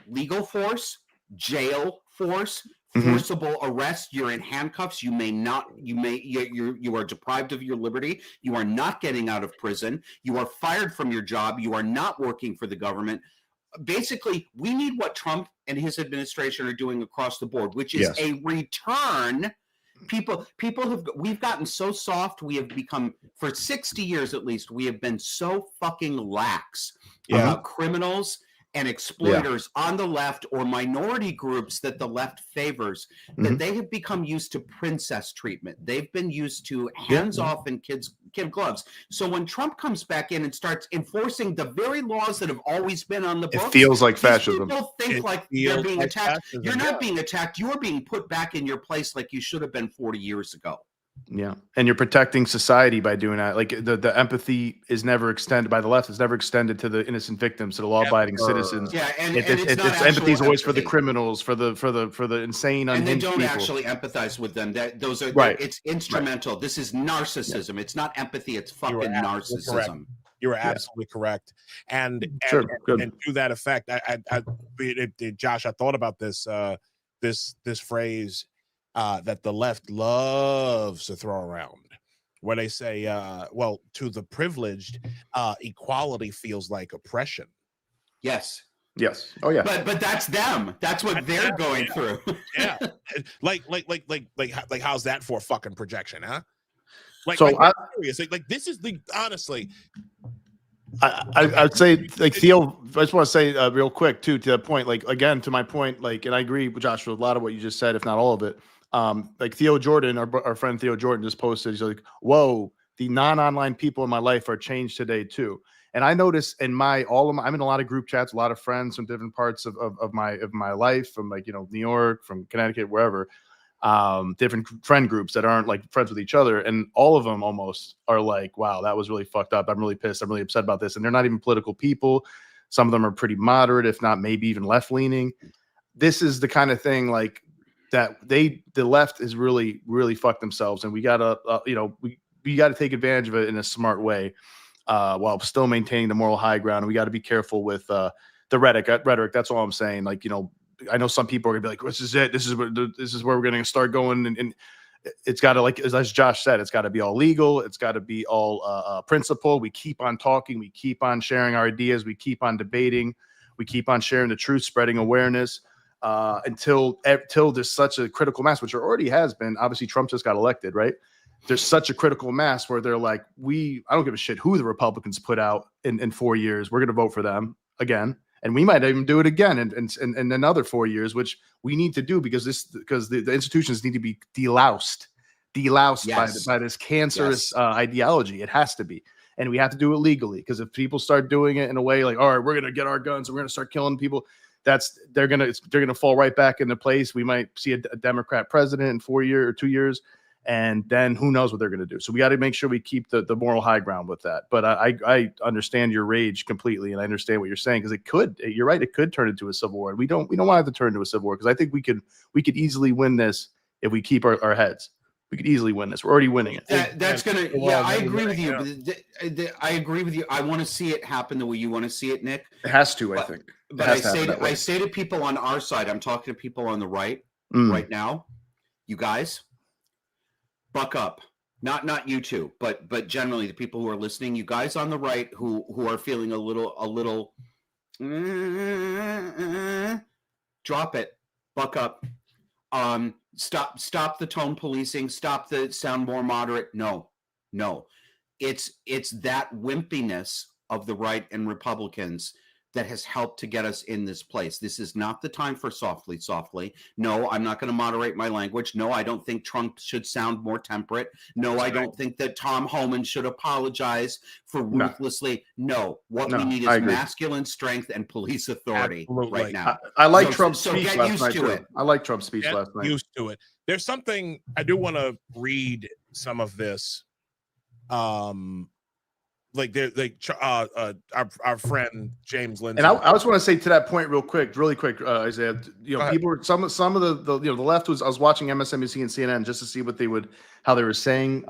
Legal force, jail force, forcible arrest. You're in handcuffs. You are deprived of your liberty. You are not getting out of prison. You are fired from your job. You are not working for the government. Basically, we need what Trump and his administration are doing across the board, which is a return. We've gotten so soft. We have become, for 60 years at least, we have been so fucking lax about criminals and exploiters on the left, or minority groups that the left favors, that they have become used to princess treatment. They've been used to hands off and kid gloves. So when Trump comes back in and starts enforcing the very laws that have always been on the books,
it feels like fascism.
People think like they're being attacked. Fascism. You're not being attacked. You're being put back in your place like you should have been 40 years ago.
Yeah, and you're protecting society by doing that. Like the empathy is never extended by the left. It's never extended to the innocent victims, to the law-abiding citizens.
Yeah, and
it's empathy is always for the criminals, for the insane,
and they don't
people.
Actually empathize with them. Those are it's instrumental. This is narcissism. It's not empathy. It's fucking narcissism.
You're absolutely correct. And to that effect, Josh, I thought about this phrase that the left loves to throw around, where they say, well, to the privileged, equality feels like oppression.
Yes.
Yes. Oh yeah.
But that's them. That's what they're going through.
Yeah. like how's that for a fucking projection, huh? Like,
So
I'm serious. Like this is the honestly.
I'd say, like, Theo, I just want to say real quick too, to that point, like, again, to my point, like, and I agree with Josh with a lot of what you just said, if not all of it. Like Theo Jordan, our friend Theo Jordan just posted, he's like, whoa, the non-online people in my life are changed today too. And I notice in I'm in a lot of group chats, a lot of friends from different parts of my life, from, like, you know, New York, from Connecticut, wherever, different friend groups that aren't like friends with each other, and all of them almost are like, wow, that was really fucked up. I'm really pissed. I'm really upset about this. And they're not even political people. Some of them are pretty moderate, if not maybe even left leaning. This is the kind of thing like that the left is really, really fucked themselves. And we gotta, we gotta take advantage of it in a smart way, while still maintaining the moral high ground. And we got to be careful with the rhetoric. That's all I'm saying. Like, you know, I know some people are gonna be like, this is it. This is where we're gonna start going. And it's got to, like, as Josh said, it's got to be all legal. It's got to be all principle. We keep on talking. We keep on sharing our ideas. We keep on debating. We keep on sharing the truth, spreading awareness, until there's such a critical mass, which there already has been. Obviously, Trump just got elected, right? There's such a critical mass where they're like, I don't give a shit who the Republicans put out in 4 years. We're going to vote for them again. And we might even do it again in another 4 years, which we need to do because the institutions need to be deloused yes. by this cancerous ideology. It has to be. And we have to do it legally, because if people start doing it in a way like, all right, we're going to get our guns and we're going to start killing people, they're going to fall right back into place. We might see a Democrat president in 4 years or 2 years. And then who knows what they're going to do. So we got to make sure we keep the moral high ground with that. But I understand your rage completely, and I understand what you're saying, because you're right, it could turn into a civil war. And we don't want it to turn into a civil war, because I think we could easily win this if we keep our heads. We could easily win this. We're already winning it.
I agree with you. I agree with you. I want to see it happen the way you want to see it, Nick.
It has to, I think.
But I say to people on our side, I'm talking to people on the right right now, you guys, buck up. Not you two, but generally the people who are listening, you guys on the right who are feeling a little drop it, buck up. Stop the tone policing, stop the sound more moderate. No. It's that wimpiness of the right and Republicans that has helped to get us in this place. This is not the time for softly. No, I'm not going to moderate my language. No, I don't think Trump should sound more temperate. No, I don't think that Tom Homan should apologize for ruthlessly. No, what we need is masculine strength and police authority right now.
I like Trump's speech last night. I like Trump's speech last night.
Used to it. There's something, I do want to read some of this. Our friend James Lindsay.
And I just want to say to that point really quick, Isaiah, people were some of the the left was, I was watching MSNBC and CNN just to see how they were saying,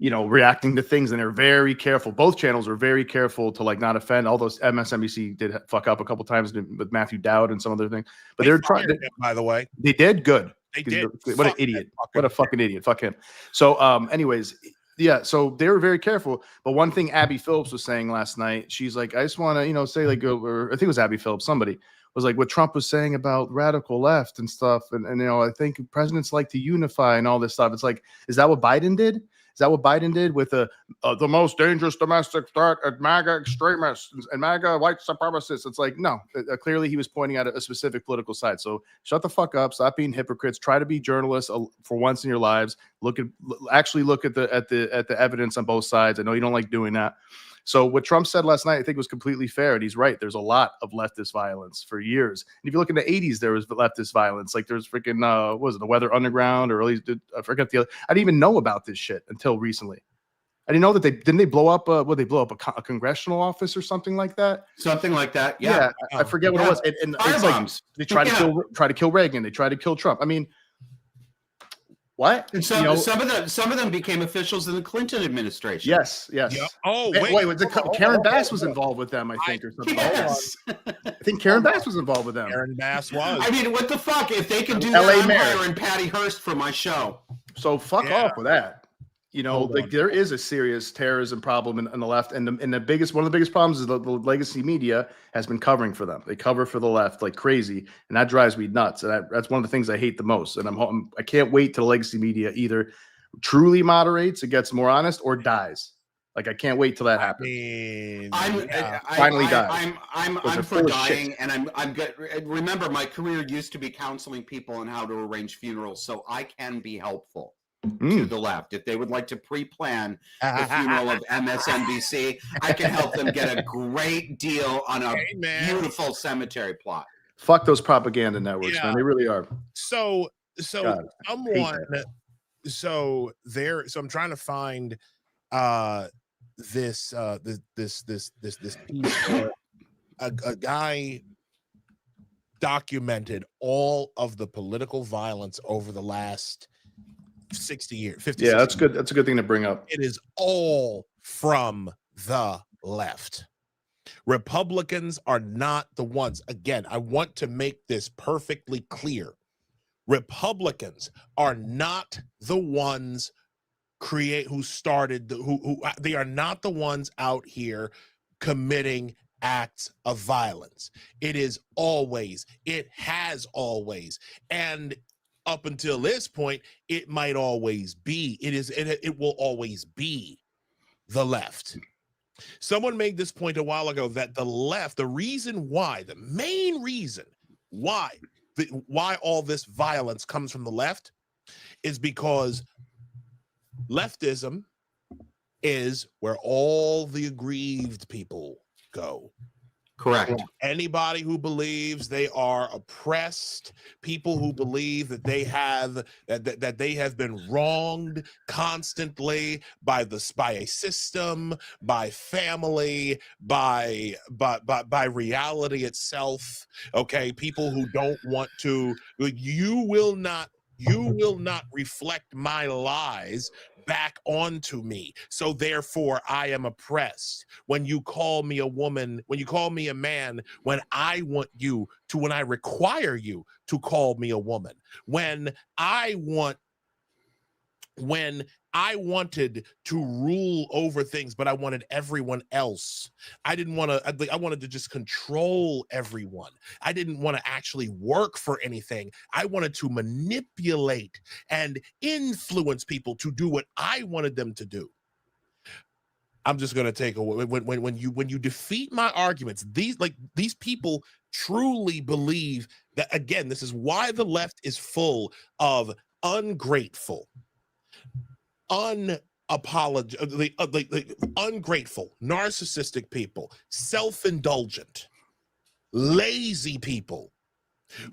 reacting to things, and they're very careful. Both channels are very careful to not offend. Although MSNBC did fuck up a couple times with Matthew Dowd and some other things, but they're trying to,
by the way,
they did good.
They did.
What an idiot. What a fucking idiot. Fuck him. So anyways, yeah, so they were very careful. But one thing Abby Phillips was saying last night, she's like, I just want to, say or I think it was Abby Phillips, somebody was like, what Trump was saying about radical left and stuff. And I think presidents like to unify and all this stuff. It's like, is that what Biden did? Is that what Biden did with the most dangerous domestic threat at MAGA extremists and MAGA white supremacists? It's like, no, clearly he was pointing out a specific political side. So shut the fuck up. Stop being hypocrites. Try to be journalists for once in your lives. Look at the evidence on both sides. I know you don't like doing that. So what Trump said last night, I think was completely fair, and he's right. There's a lot of leftist violence for years. And if you look in the 80s, there was leftist violence. Like there's freaking, what was it, the Weather Underground, or at least I forget the other. I didn't even know about this shit until recently. I didn't know that they blow up a congressional office or something like that.
Something like that. Yeah.
I forget what it was. And it's like they try to kill Reagan. They try to kill Trump. I mean, what?
And some of them became officials in the Clinton administration.
Yes. Yeah.
Oh,
wait. Karen Bass was involved with them, I think, or something.
Yes.
I think Karen Bass was involved with them.
Karen Bass was.
I mean, what the fuck? If they can do that, I'm hiring Patty Hearst for my show.
So fuck off with that. You know,
Hold
like
on.
there is a serious terrorism problem in the left, and one of the biggest problems is the legacy media has been covering for them. They cover for the left like crazy, and that drives me nuts. And that's one of the things I hate the most. And I can't wait till the legacy media either truly moderates, it gets more honest, or dies. Like I can't wait till that happens. Finally dies.
I'm for dying, and I'm good. Remember, my career used to be counseling people on how to arrange funerals, so I can be helpful to the left. If they would like to pre-plan the funeral of MSNBC, I can help them get a great deal on a beautiful cemetery plot.
Fuck those propaganda networks, man. They really are.
So
God,
someone, so I'm trying to find this piece where a guy documented all of the political violence over the last 60 years, 50
Yeah,
60
that's good. That's a good thing to bring up.
It is all from the left. Republicans are not the ones. Again, I want to make this perfectly clear. Republicans are not the ones who started they are not the ones out here committing acts of violence. It has always, and up until this point, it might always be. It will always be the left. Someone made this point a while ago that the left, the main reason why all this violence comes from the left is because leftism is where all the aggrieved people go.
Correct.
Anybody who believes they are oppressed, people who believe that they have been wronged constantly by a system, by family, by reality itself. Okay, people who don't want to. You will not reflect my lies back onto me, so therefore I am oppressed. When you call me a woman, when you call me a man, when I require you to call me a woman, when I wanted to rule over things, but I wanted everyone else. I wanted to just control everyone. I didn't want to actually work for anything. I wanted to manipulate and influence people to do what I wanted them to do. I'm just going to take away when you defeat my arguments. These people truly believe that. Again, this is why the left is full of ungrateful, ungrateful, narcissistic people, self-indulgent, lazy people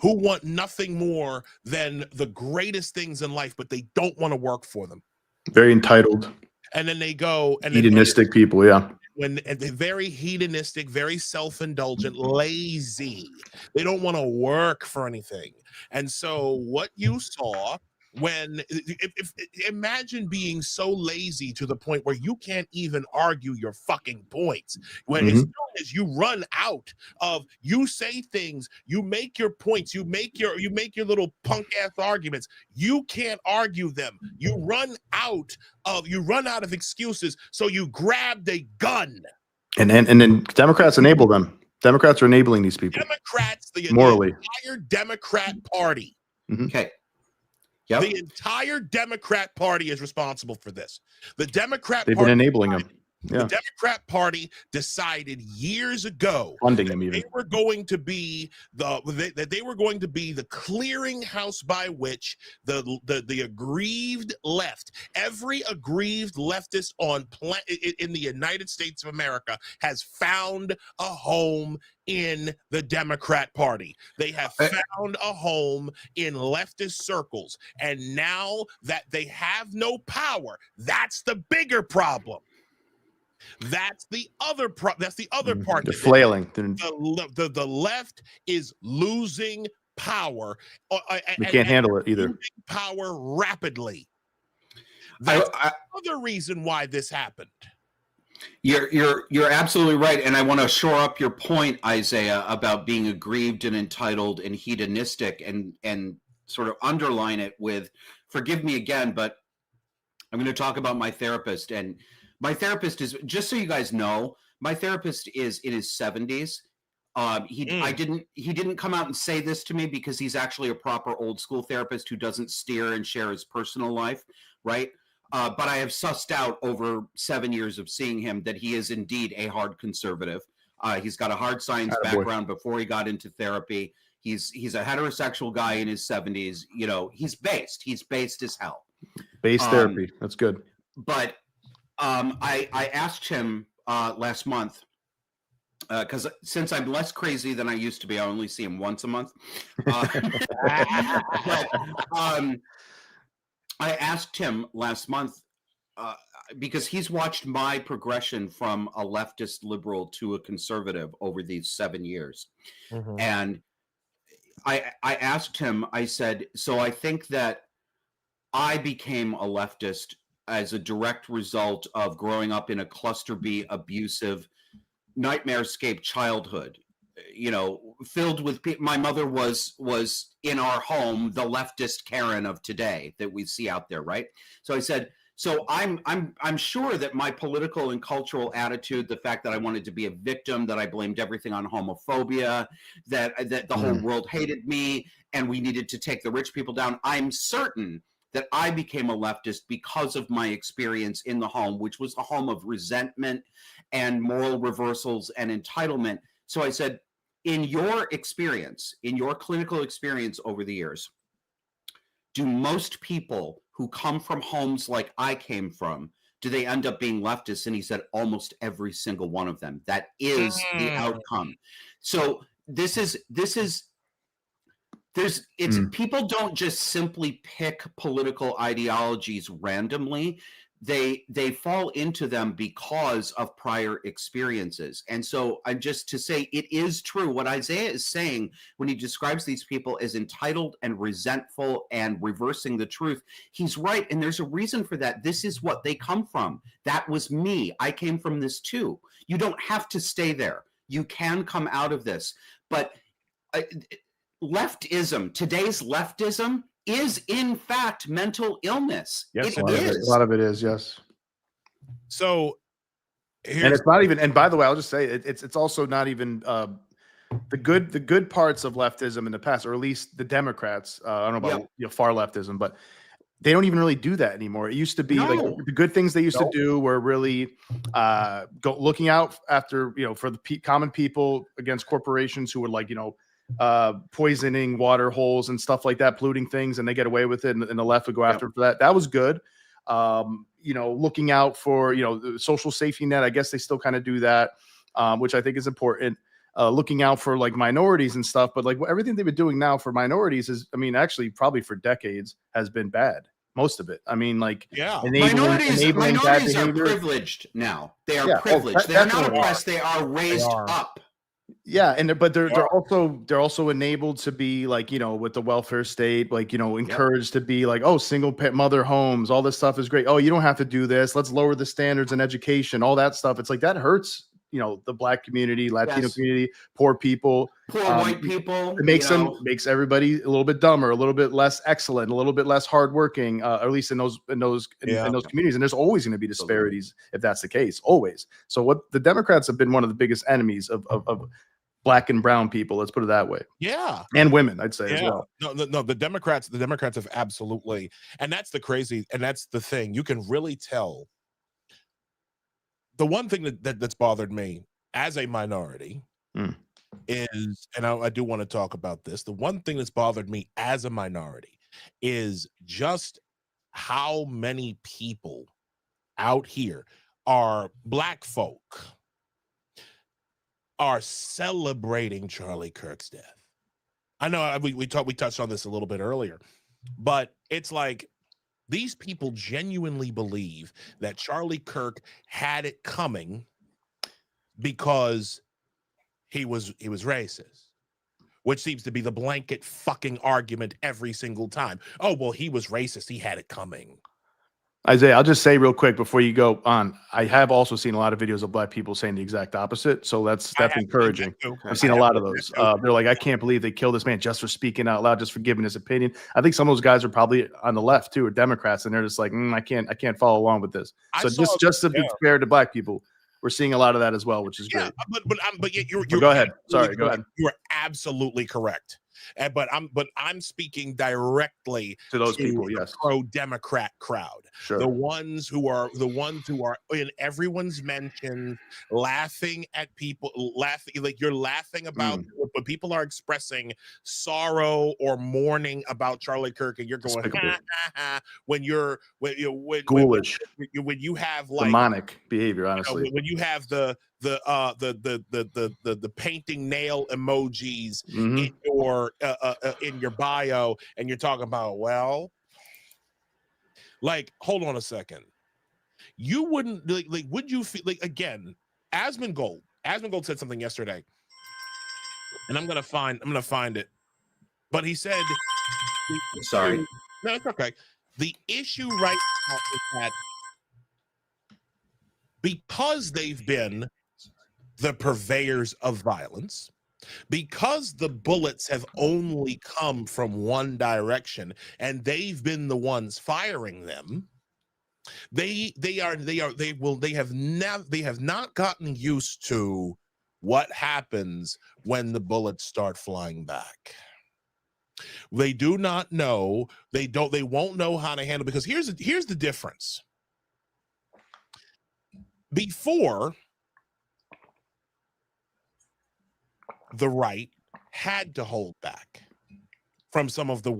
who want nothing more than the greatest things in life, but they don't want to work for them.
Very entitled.
And then they go and
hedonistic people, yeah.
When they're very hedonistic, very self-indulgent, lazy. They don't want to work for anything. And so what you saw imagine being so lazy to the point where you can't even argue your fucking points. When as soon as you run out of, you say things, you make your points, you make your little punk ass arguments, you can't argue them. You run out of excuses, so you grabbed a gun. And
then Democrats enable them. Democrats are enabling these people.
Democrats, the
morally,
entire Democrat Party.
Okay. Yep.
The entire Democrat Party is responsible for this. They've
been enabling them. Yeah.
The Democrat Party decided years ago
funding them even.
They were going to be the clearinghouse by which the aggrieved left, every aggrieved leftist in the United States of America has found a home in the Democrat Party. They have found a home in leftist circles. And now that they have no power, that's the bigger problem. That's the other part.
They're flailing.
The left is losing power.
They can't handle it either.
Power rapidly. That's the other reason why this happened.
You're absolutely right, and I want to shore up your point, Isaiah, about being aggrieved and entitled and hedonistic, and sort of underline it with, forgive me again, but I'm going to talk about my therapist. And my therapist is, just so you guys know, my therapist is in his 70s. He didn't come out and say this to me because he's actually a proper old school therapist who doesn't steer and share his personal life, right? But I have sussed out over 7 years of seeing him that he is indeed a hard conservative. He's got a hard science background before he got into therapy. He's a heterosexual guy in his 70s. You know, he's based as hell.
Base therapy. That's good.
But I asked him last month, because since I'm less crazy than I used to be, I only see him once a month. I asked him last month because he's watched my progression from a leftist liberal to a conservative over these 7 years.
Mhm.
And I asked him, I said, so I think that I became a leftist as a direct result of growing up in a cluster B abusive nightmare-scape childhood, you know, filled with my mother was in our home the leftist Karen of today that we see out there, right? So I said, so I'm sure that my political and cultural attitude, the fact that I wanted to be a victim, that I blamed everything on homophobia, that the whole world hated me and we needed to take the rich people down, I'm certain that I became a leftist because of my experience in the home, which was a home of resentment and moral reversals and entitlement. So I said, in your experience, in your clinical experience over the years, do most people who come from homes like I came from, do they end up being leftists? And he said, almost every single one of them. That is the outcome. So people don't just simply pick political ideologies randomly. They fall into them because of prior experiences. And so I'm just to say it is true what Isaiah is saying when he describes these people as entitled and resentful and reversing the truth. He's right, and there's a reason for that. This is what they come from. That was me. I came from this too. You don't have to stay there. You can come out of this. But leftism, today's leftism, is in fact mental illness.
Yes,
it is.
A lot of it is, yes.
So,
And it's not even. And by the way, I'll just say it's also not even the good parts of leftism in the past, or at least the Democrats. I don't know about far leftism, but they don't even really do that anymore. It used to be like the good things they used to do were really looking out after for the common people against corporations who would poisoning water holes and stuff like that, polluting things, and they get away with it, and the left would go after for that. That was good. Looking out for the social safety net. I guess they still kind of do that, which I think is important. Looking out for like minorities and stuff, but like everything they've been doing now for minorities is, I mean, actually probably for decades has been bad. Most of it. I mean,
minorities are privileged now. They are privileged. They are not oppressed. They are raised up.
Yeah, but they're also enabled to be with the welfare state, encouraged to be single mother homes, all this stuff is great. Oh, you don't have to do this. Let's lower the standards in education, all that stuff. It's like that hurts, the Black community, Latino community, poor people,
white people.
It makes everybody a little bit dumber, a little bit less excellent, a little bit less hardworking, or at least in those communities. And there's always going to be disparities if that's the case, always. So what the Democrats have been one of the biggest enemies of Black and brown people, let's put it that way.
Yeah.
And women, I'd say as well.
No, the Democrats have absolutely, and that's the thing. You can really tell. The one thing that's bothered me as a minority is, and I do want to talk about this. The one thing that's bothered me as a minority is just how many people out here are Black folk are celebrating Charlie Kirk's death. I know we touched on this a little bit earlier, but it's like these people genuinely believe that Charlie Kirk had it coming because he was racist, which seems to be the blanket fucking argument every single time. Oh, well, he was racist. He had it coming.
Isaiah, I'll just say real quick before you go on. I have also seen a lot of videos of black people saying the exact opposite, so that's encouraging. I've seen a lot of those. They're like, I can't believe they killed this man just for speaking out loud, just for giving his opinion. I think some of those guys are probably on the left too, or Democrats, and they're just like, I can't follow along with this. So just to be fair to black people, we're seeing a lot of that as well, which is great.
But you're
go ahead. Sorry, go ahead.
You are absolutely correct. But I'm speaking directly
to those people, yes,
pro-Democrat crowd,
sure.
the ones who are in everyone's mention, laughing at people, like you're laughing about, but people are expressing sorrow or mourning about Charlie Kirk, and you're going ha, ha, ha, when you have like
demonic behavior, honestly,
when you have the painting nail emojis in your bio, and you're talking about, well, like, hold on a second, you wouldn't like would you feel like, again, Asmund Gold said something yesterday, and I'm gonna find it, but he said,
sorry,
no, it's okay. The issue right now is that because they've been the purveyors of violence, because the bullets have only come from one direction and they've been the ones firing them, they have not gotten used to what happens when the bullets start flying back. They do not know, they won't know how to handle, because here's the difference. Before, the right had to hold back from some of their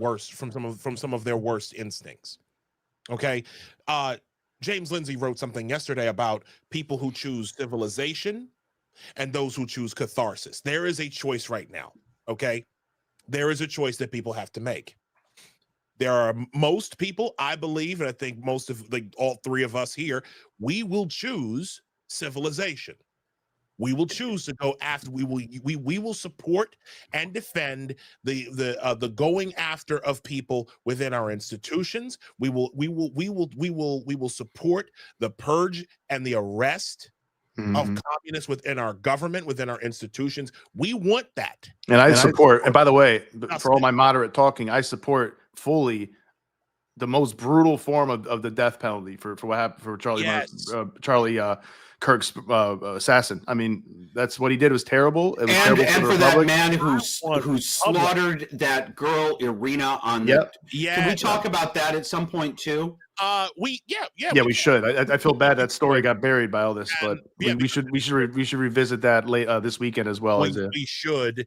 worst instincts. Okay. James Lindsay wrote something yesterday about people who choose civilization and those who choose catharsis. There is a choice right now. Okay. There is a choice that people have to make. There are most people, I believe, and I think most of all three of us here, we will choose civilization. We will choose to go after. We will support and defend the going after of people within our institutions. We will support the purge and the arrest of communists within our government, within our institutions. We want that.
And I support. And by the way, for all my moderate talking, I support fully the most brutal form of the death penalty for what happened for Charlie. Yes. Charlie Kirk's assassin. I mean, that's what he did was terrible. It was terrible for
that man who slaughtered that girl Irina on the. Yeah. Can we talk about that at some point too?
We should. I feel bad that story got buried by all this, but we should revisit that this weekend as well.
We should.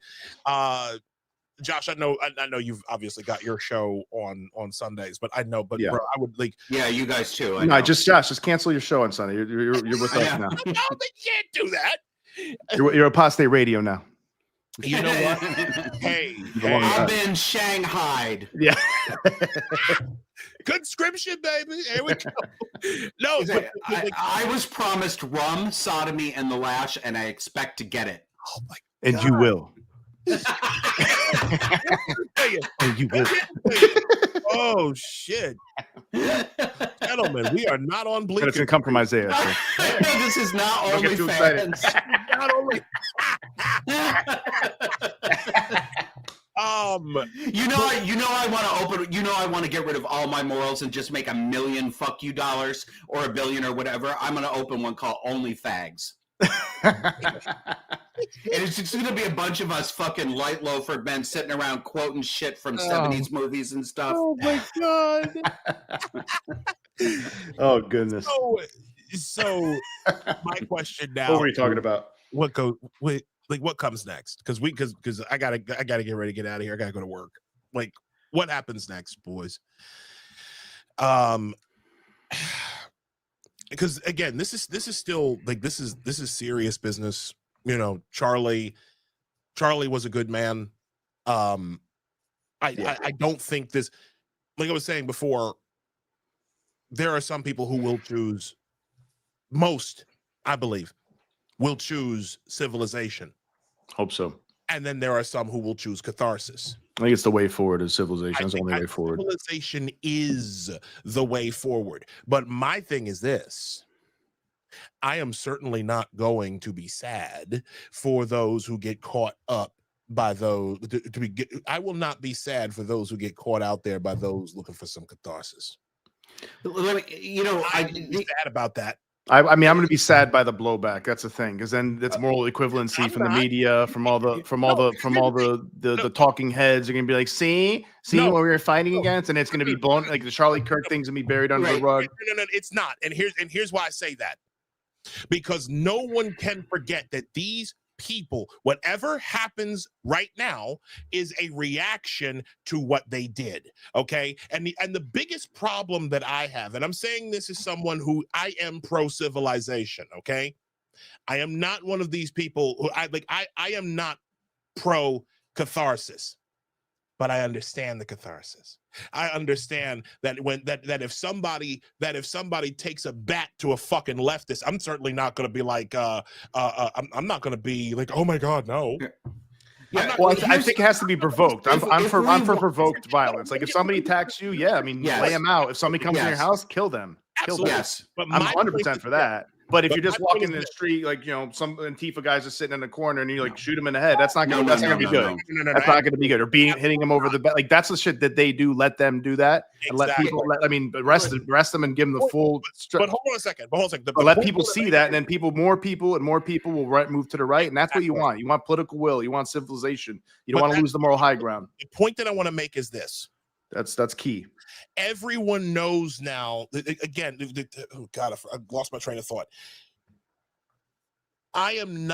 Josh, I know you've obviously got your show on Sundays, but bro, I would like.
Yeah, you guys too.
Just cancel your show on Sunday. You're with us now.
No, they can't do that.
You're APOSTATE Radio now.
You know what? Hey,
I've been shanghaied.
Yeah.
Conscription, baby. Here we go. No,
I was promised rum, sodomy, and the lash, and I expect to get it.
Oh my God.
And you will.
And you will. Oh shit, gentlemen, we are not on Bleaker.
It's gonna come from Isaiah.
This is not only fans.
Not only.
I want to get rid of all my morals and just make $1 million fuck you dollars or $1 billion or whatever. I'm gonna open one called Only Fags. And it's just gonna be a bunch of us fucking light loafer men sitting around quoting shit from 70s movies and stuff.
Oh my God.
Oh goodness.
So my question now.
What were you talking about?
What comes next? Because I gotta get ready to get out of here. I gotta go to work. Like, what happens next, boys? Because again, this is still like this is serious business. You know, Charlie was a good man. I don't think this, like I was saying before, there are some people who will choose, most, I believe, will choose civilization.
Hope so.
And then there are some who will choose catharsis.
I think it's the way forward is civilization.
I
It's the
think
only way forward.
civilization is the way forward. But my thing is this. I am certainly not going to be sad for those who get caught up by those I will not be sad for those who get caught out there by those looking for some catharsis.
Let me, you know,
I'm sad about that.
I mean, I'm going to be sad by the blowback. That's the thing, because then it's moral equivalency from the media, from all the talking heads. Are going to be like, see what we were fighting against, and it's going to be blown. Like the Charlie Kirk thing's going to be buried under the rug.
No, it's not. And here's why I say that, because no one can forget that these people, whatever happens right now, is a reaction to what they did. Okay. And the biggest problem that I have, and I'm saying this as someone who I am pro-civilization. Okay. I am not one of these people who I am not pro-catharsis, but I understand the catharsis. I understand that if somebody takes a bat to a fucking leftist, I'm certainly not going to be like, I'm not going to be like, oh my God, no.
Yeah, well, I think it has to be provoked. I'm for provoked violence. Like if somebody attacks you, yeah, I mean, lay them out. If somebody comes in your house, kill them. Kill them.
Yes,
but
I'm 100% for that. But if you're just walking in the street, like, you know, some Antifa guys are sitting in the corner and you like shoot them in the head, that's not going to be good. That's not going to be good. Or hitting them over the back. Like that's the shit that they do. Let them do that and let people. Arrest them and give them the full.
But hold on a second.
But let people see that, and then more people will move to the right, and that's what you want. You want political will. You want civilization. You don't want to lose the moral high ground.
The point that I want to make is this.
That's key.
Everyone knows now. Again, oh God, I lost my train of thought. I am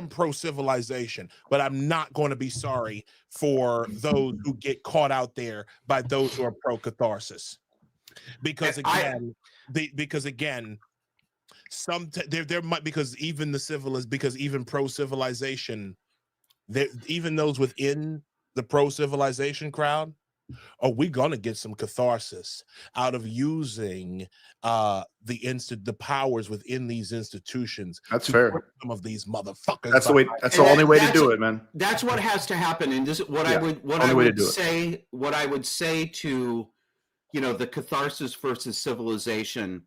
pro-civilization, but I'm not going to be sorry for those who get caught out there by those who are pro-catharsis. Because again, there might, because even pro-civilization, even those within the pro-civilization crowd, are we gonna get some catharsis out of using the powers within these institutions?
That's fair.
Some of these motherfuckers.
That's the way. That's the only way to do it, man.
That's what has to happen. And this is what I would say to, you know, the catharsis versus civilization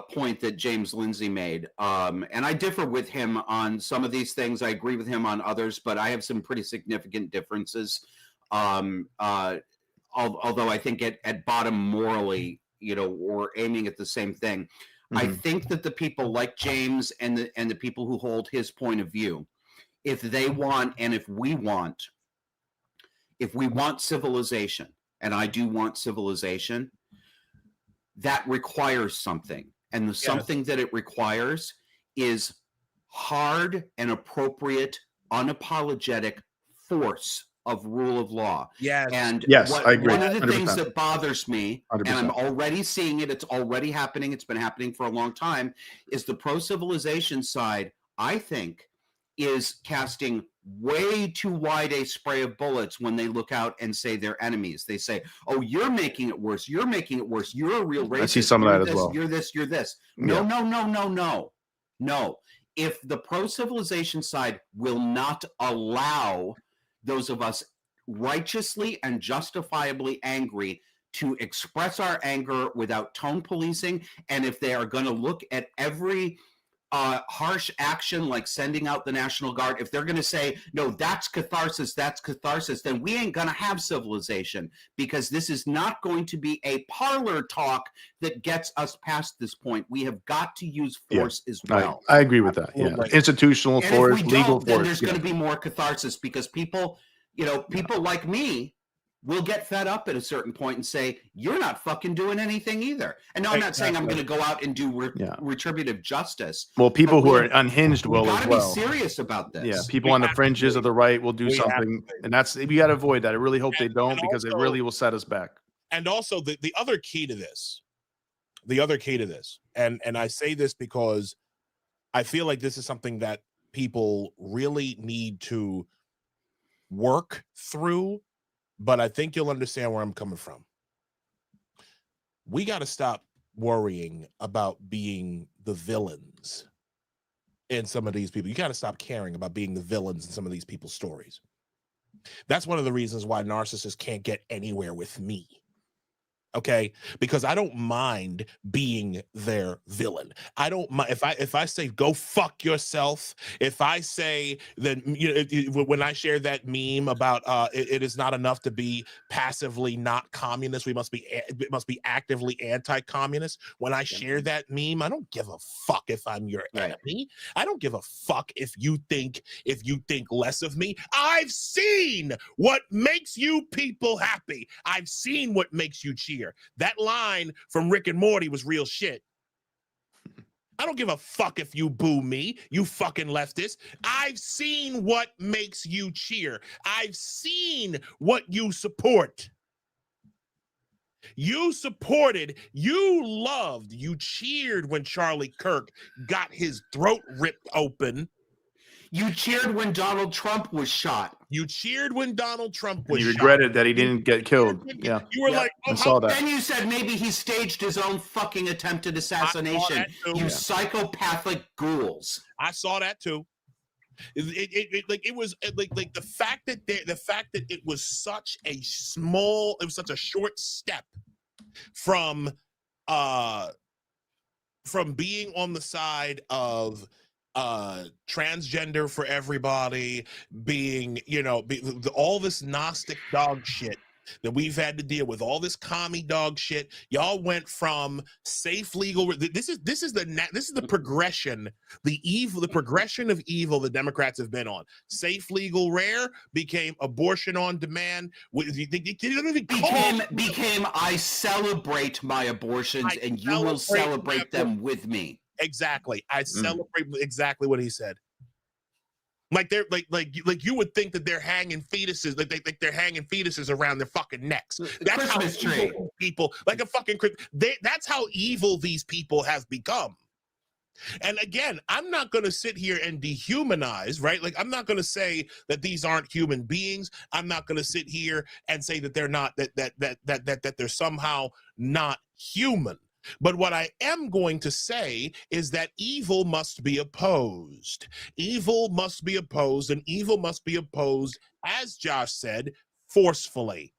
point that James Lindsay made. And I differ with him on some of these things. I agree with him on others, but I have some pretty significant differences. Although I think at bottom morally, you know, we're aiming at the same thing. Mm-hmm. I think that the people like James and the people who hold his point of view, if they want, and if we want civilization, and I do want civilization, that requires something. And the something that it requires is hard and appropriate, unapologetic force of rule of law.
Yes.
And
I agree.
One of the
100%.
things that bothers me,
100%.
and I'm already seeing it, it's already happening, it's been happening for a long time, is the pro-civilization side, I think, is casting way too wide a spray of bullets when they look out and say they're enemies. They say, oh, you're making it worse. You're making it worse. You're a real racist.
I see some of that as well.
You're this. No. If the pro-civilization side will not allow those of us righteously and justifiably angry to express our anger without tone policing, and if they are going to look at every harsh action like sending out the National Guard, if they're going to say, no, that's catharsis, then we ain't going to have civilization, because this is not going to be a parlor talk that gets us past this point. We have got to use force as well.
I agree with that. Yeah. Institutional force, legal force.
Then there's going to be more catharsis, because people like me will get fed up at a certain point and say, you're not fucking doing anything either. And no, I'm not saying I'm going to go out and do retributive justice.
Well, people who are unhinged will as well.
Be serious about this.
Yeah, people on the fringes of the right will do something, and we got to avoid that. I really hope they don't, because it really will set us back.
And also the other key to this, and I say this because I feel like this is something that people really need to work through, but I think you'll understand where I'm coming from. We got to stop worrying about being the villains in some of these people. You got to stop caring about being the villains in some of these people's stories. That's one of the reasons why narcissists can't get anywhere with me. Okay, because I don't mind being their villain. I don't mind if I say go fuck yourself. If I say that, you know, when I share that meme about it is not enough to be passively not communist, we must be actively anti-communist. When I share that meme, I don't give a fuck if I'm your enemy. I don't give a fuck if you think less of me. I've seen what makes you people happy. I've seen what makes you cheer. That line from Rick and Morty was real shit. I don't give a fuck if you boo me, you fucking leftist. I've seen what makes you cheer. I've seen what you support. You supported, you loved, you cheered when Charlie Kirk got his throat ripped open.
You cheered when Donald Trump was shot.
You cheered when Donald Trump was
You
shot.
regretted that he didn't get killed. Yeah.
You were like, oh,
I saw that.
Then you said maybe he staged his own fucking attempted assassination. You psychopathic ghouls.
I saw that too. It was the fact that it was such a such a short step from being on the side of transgender for everybody, being, you know, all this Gnostic dog shit that we've had to deal with, all this commie dog shit. Y'all went from safe legal. This is the progression, the progression of evil the Democrats have been on. Safe, legal, rare became abortion on demand.
Became I celebrate my abortions and you will celebrate them with me.
Exactly. I celebrate exactly what he said. Like they're like you would think that they're hanging fetuses, like they're hanging fetuses around their fucking necks. That's
Christmas
how
tree.
People like a fucking that's how evil these people have become. And again, I'm not going to sit here and dehumanize, right? Like, I'm not going to say that these aren't human beings. I'm not going to sit here and say that they're not that they're somehow not human. But what I am going to say is that evil must be opposed. Evil must be opposed, and evil must be opposed, as Josh said, forcefully.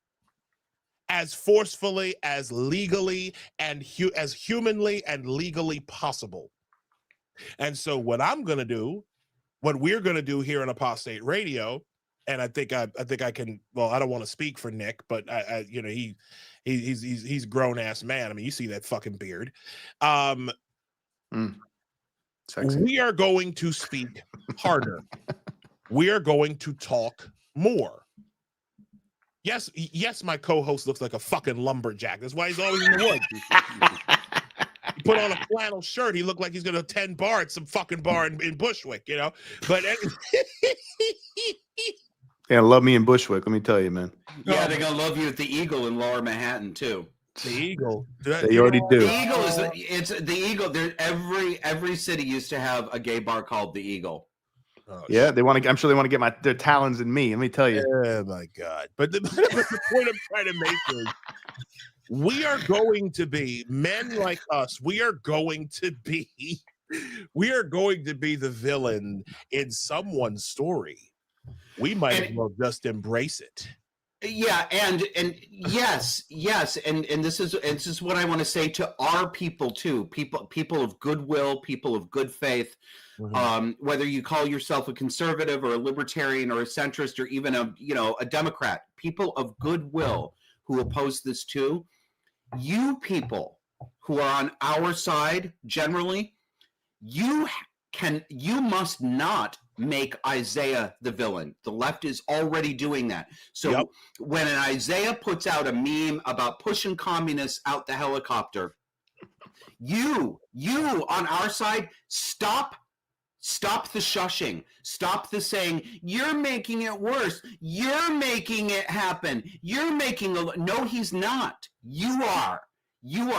As forcefully, as legally, and as humanly and legally possible. And so what I'm going to do, what we're going to do here on Apostate Radio, and I think I can, well, I don't want to speak for Nick, but I you know, he's a grown ass man. I mean, you see that fucking beard.
Sexy.
We are going to speak harder. We are going to talk more. Yes, my co-host looks like a fucking lumberjack. That's why he's always in the woods. He put on a flannel shirt. He looked like he's gonna attend bar at some fucking bar in Bushwick, you know. But
yeah, love me in Bushwick. Let me tell you, man.
Yeah, they're gonna love you at the Eagle in Lower Manhattan too.
The Eagle,
they already do.
The Eagle it's the Eagle. There, every city used to have a gay bar called the Eagle.
Oh, yeah, they want to. I'm sure they want to get their talons in me. Let me tell you.
Oh my God! But the point I'm trying to make is, we are going to be men like us. We are going to be the villain in someone's story. We might as well just embrace it.
Yeah, and yes, and this is what I want to say to our people too. People of goodwill, people of good faith. Mm-hmm. Whether you call yourself a conservative or a libertarian or a centrist or even a Democrat, people of goodwill who oppose this too. You people who are on our side, generally, you must not make Isaiah the villain. The left is already doing that. So when an Isaiah puts out a meme about pushing communists out the helicopter, you on our side, stop the shushing. Stop the saying, you're making it worse. You're making it happen. You're making no, he's not. You are.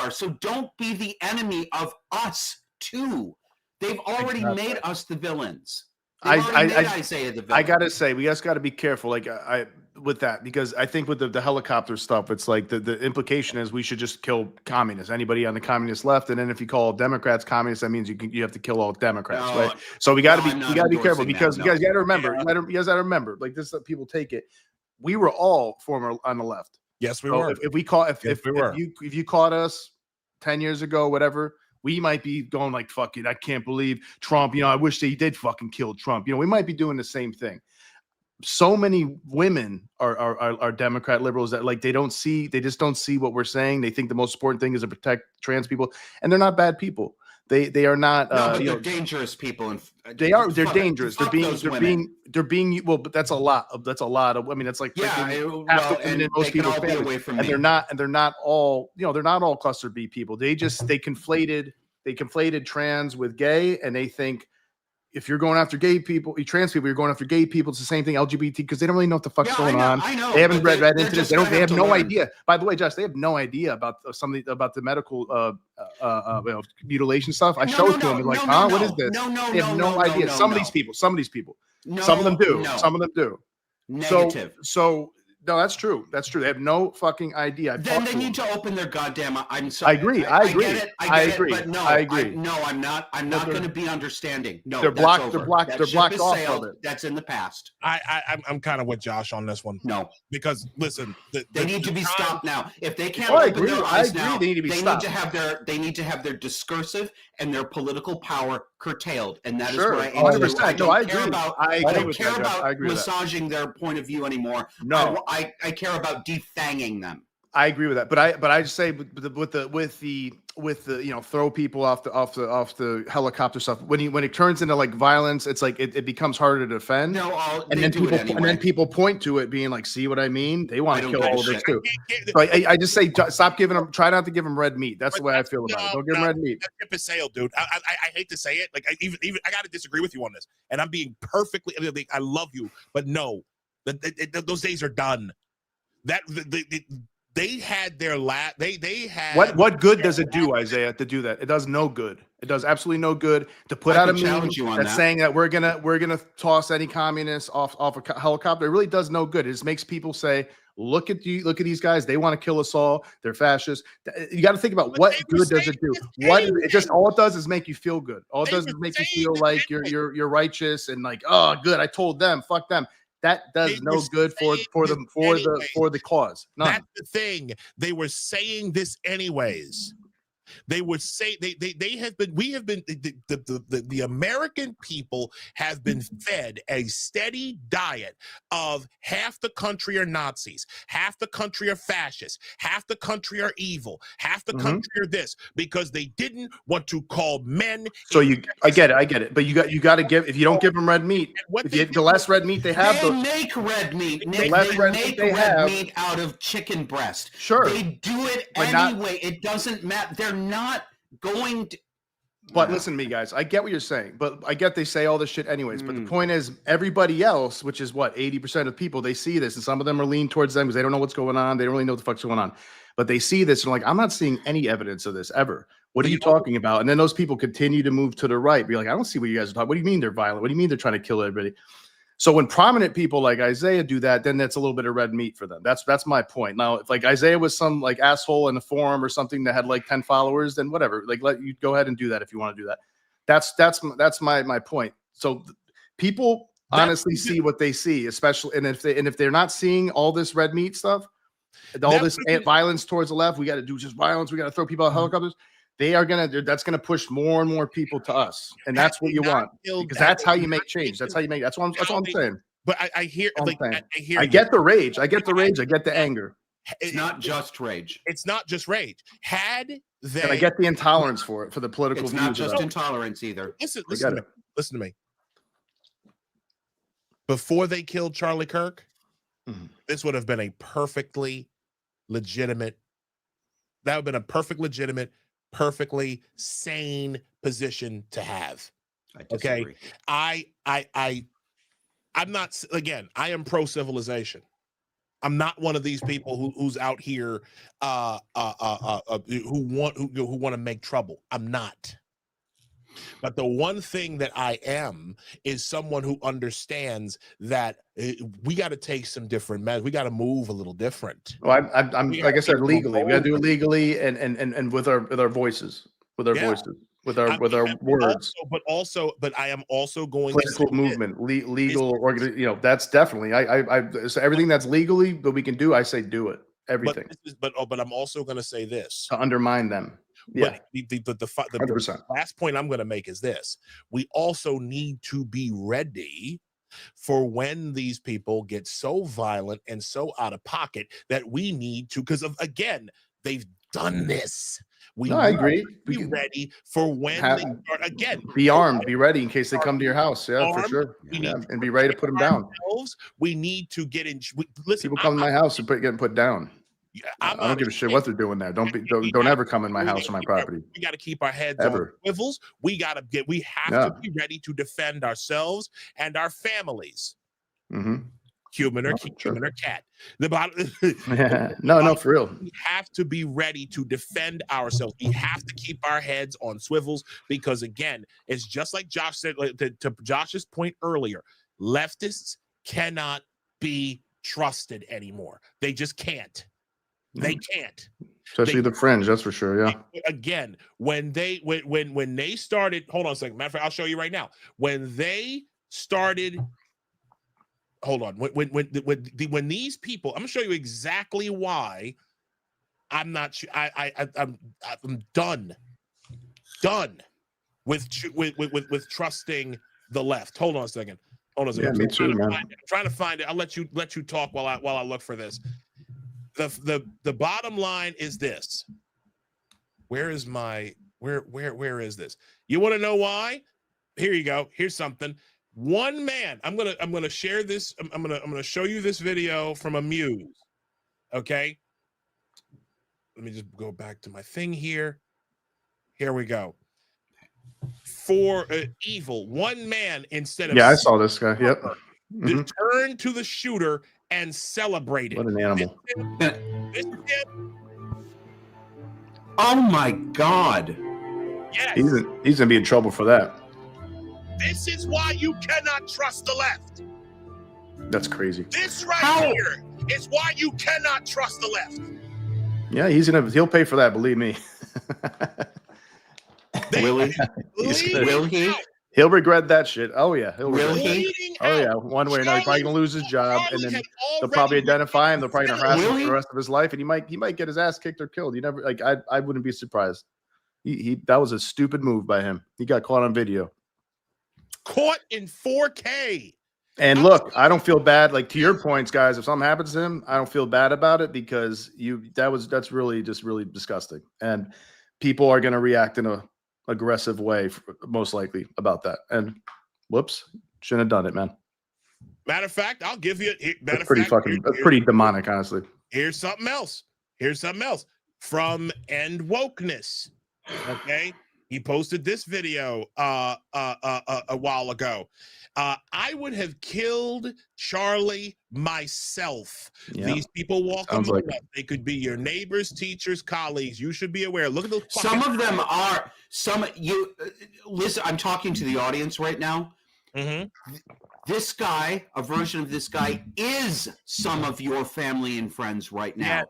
So don't be the enemy of us too. They've already made us the villains. Isaiah the villain.
I gotta say, we just gotta be careful. Like with that, because I think with the helicopter stuff, it's like the implication is we should just kill communists, anybody on the communist left, and then if you call Democrats communists, that means you have to kill all Democrats, right? So we got to be careful, because you guys got to remember, you guys got to remember, like this, people take it. We were all former on the left.
Yes, we were.
If we caught if you caught us 10 years ago, whatever, we might be going like, fuck it, I can't believe Trump. I wish they did fucking kill Trump. We might be doing the same thing. So many women are Democrat liberals that like they just don't see what we're saying. They think the most important thing is to protect trans people, and they're not bad people. They are not.
They're dangerous people, and
they're dangerous. They're being well, but that's a lot of. I mean, that's like
and
most people away from me. And they're not all. They're not all cluster B people. They conflated trans with gay, and they think, if you're going after gay people, trans people, you're going after gay people. It's the same thing, LGBT, because they don't really know what the fuck's going on.
I know.
They haven't read into this. They have no idea. By the way, Josh, they have no idea about about the medical mutilation stuff. I showed it to them. Like, what is this? They have no idea. Some of these people. Some of them do. Some of them do.
Negative.
So no, that's true. That's true. They have no fucking idea.
Then they need to open their goddamn. I'm sorry.
I agree.
I agree.
But no, I agree.
I'm not going to be understanding. No,
they're blocked. They're blocked. They're blocked off of it.
That's in the past.
I'm kind of with Josh on this one.
No,
because listen,
they need to be stopped now. If they can't open their eyes now, they need to have their discursive and their political power curtailed, and that is what I aim to do. I don't care about massaging their point of view anymore.
No,
I care about defanging them.
I agree with that, but I just say with the throw people off the helicopter stuff, when it turns into like violence, it's like it becomes harder to defend. Then people point to it being like, see what I mean? They want to kill all of this too. So I just say try not to give them red meat. That's the way I feel about it. Don't give them red meat.
That ship is sailed, dude. I hate to say it. Like even I got to disagree with you on this, and I'm being perfectly. I love you, but no, those days are done. They had their they had
what good does it do, Isaiah, to do that? It does no good. It does absolutely no good to put out a meme that's saying that we're gonna toss any communists off a helicopter. It really does no good. It just makes people say, look at these guys, they want to kill us all, they're fascists. You got to think about what good does it do? All it does is make you feel good. All it does is make you feel like you're righteous and like, oh good, I told them, fuck them. That does no good for the cause. None.
That's the thing. They were saying this anyways. They would say the American people have been fed a steady diet of half the country are Nazis, half the country are fascists, half the country are evil, half the country are this, because they didn't want to call men.
So I get it, but you got to give. If you don't give them red meat, the less red meat they have,
they make red meat. They make red meat out of chicken breast.
Sure,
they do it anyway. It doesn't matter. They're not going to.
But listen to me, guys. I get what you're saying, but I get they say all this shit anyways. But the point is, everybody else, which is what 80% of people, they see this, and some of them are leaning towards them because they don't know what's going on. They don't really know what the fuck's going on, but they see this and like, I'm not seeing any evidence of this ever. What are you talking about? And then those people continue to move to the right. Be like, I don't see what you guys are talking. What do you mean they're violent? What do you mean they're trying to kill everybody? So when prominent people like Isaiah do that, then that's a little bit of red meat for them. That's my point. Now, if like Isaiah was some like asshole in a forum or something that had like 10 followers, then whatever. Like let you go ahead and do that if you want to do that. That's my point. So people honestly see what they see, especially and if they're not seeing all this red meat stuff, all this violence towards the left, we got to do just violence. We got to throw people out of helicopters. That's gonna push more and more people to us, and that's what you want, because that's how you make change. That's what I'm saying.
But I hear,
I get the rage. I get the anger.
It's not just rage.
It's not just rage. And
I get the intolerance for the political.
It's not just intolerance either.
Listen to me. Before they killed Charlie Kirk, this would have been a perfectly legitimate. That would have been a perfectly sane position to have. Okay, I'm not, again, I am pro civilization. I'm not one of these people who's out here who want to make trouble. I'm not. But the one thing that I am is someone who understands that we got to take some different measures. We got to move a little different.
Well, I'm like I said, legally. We got to do it legally and with our voices, with our voices, with our words.
But I am also going
Political
to
movement, legal organization. That's definitely so everything that's legally that we can do. I say do it. Everything.
But I'm also going to say this
to undermine them. Yeah,
but the last point I'm going to make is this: we also need to be ready for when these people get so violent and so out of pocket that we need to, because again, they've done this.
I agree.
Be ready for when they start again.
Be armed, be ready in case they come to your house. Yeah, for sure. And be ready to put them down.
We need to get in. Listen,
people come to my house and getting put down. I don't give a shit what they're doing there. Don't ever come in my house or my property.
We got to keep our heads on swivels. We have to be ready to defend ourselves and our families. Human or cat. The bottom.
No, for real.
We have to be ready to defend ourselves. We have to keep our heads on swivels because, again, it's just like Josh said, to Josh's point earlier, leftists cannot be trusted anymore. They just can't. They can't.
Especially the fringe, that's for sure. Yeah.
Again, when they started, hold on a second. Matter of fact, I'll show you right now. When they started, hold on. When these people, I'm gonna show you exactly why I'm not sure. I'm done with trusting the left. Hold on a second.
Yeah, me too, man.
I'm trying to find it. I'll let you talk while I look for this. The bottom line is this. Where is this? You want to know why? Here you go. Here's something. One man. I'm gonna share this. I'm gonna show you this video from Amuse. Okay. Let me just go back to my thing here. Here we go. For evil, one man instead of
I saw this guy. Yep.
Turn to the shooter and celebrate it.
What an animal.
Oh my God.
Yes.
He's gonna be in trouble for that.
This is why you cannot trust the left.
That's crazy.
This here is why you cannot trust the left.
Yeah, he'll pay for that, believe me.
Will he?
He'll regret that shit. Oh yeah, he'll one way or another. He's probably gonna lose his job, and then they'll probably identify him. They're probably gonna harass him for the rest of his life, and he might get his ass kicked or killed. You never I wouldn't be surprised. That was a stupid move by him. He got caught on video. Caught
in 4K.
And look, I don't feel bad. Like to your points, guys, if something happens to him, I don't feel bad about it because that's really disgusting. And people are gonna react in a aggressive way, most likely, about that. And whoops, shouldn't have done it, man.
Matter of fact, I'll give you.
That's pretty demonic, honestly.
Here's something else. From End Wokeness. Okay, he posted this video a while ago. I would have killed Charlie myself. Yeah. These people walk on the left. They could be your neighbors, teachers, colleagues. You should be aware. Look at those.
Some of them are. Listen, I'm talking to the audience right now. This guy, a version of this guy, is some of your family and friends right now.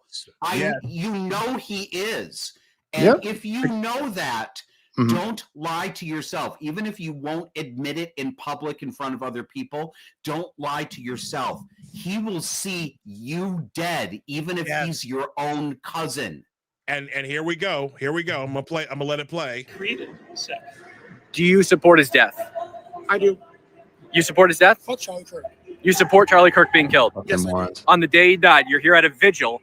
Yes. You know he is. And if you know that, don't lie to yourself. Even if you won't admit it in public in front of other people, don't lie to yourself. He will see you dead, even if he's your own cousin.
And here we go. I'm gonna let it play.
Do you support his death?
I do.
You support his death?
Fuck Charlie Kirk.
You support Charlie Kirk being killed?
Yes, I do.
On the day he died, you're here at a vigil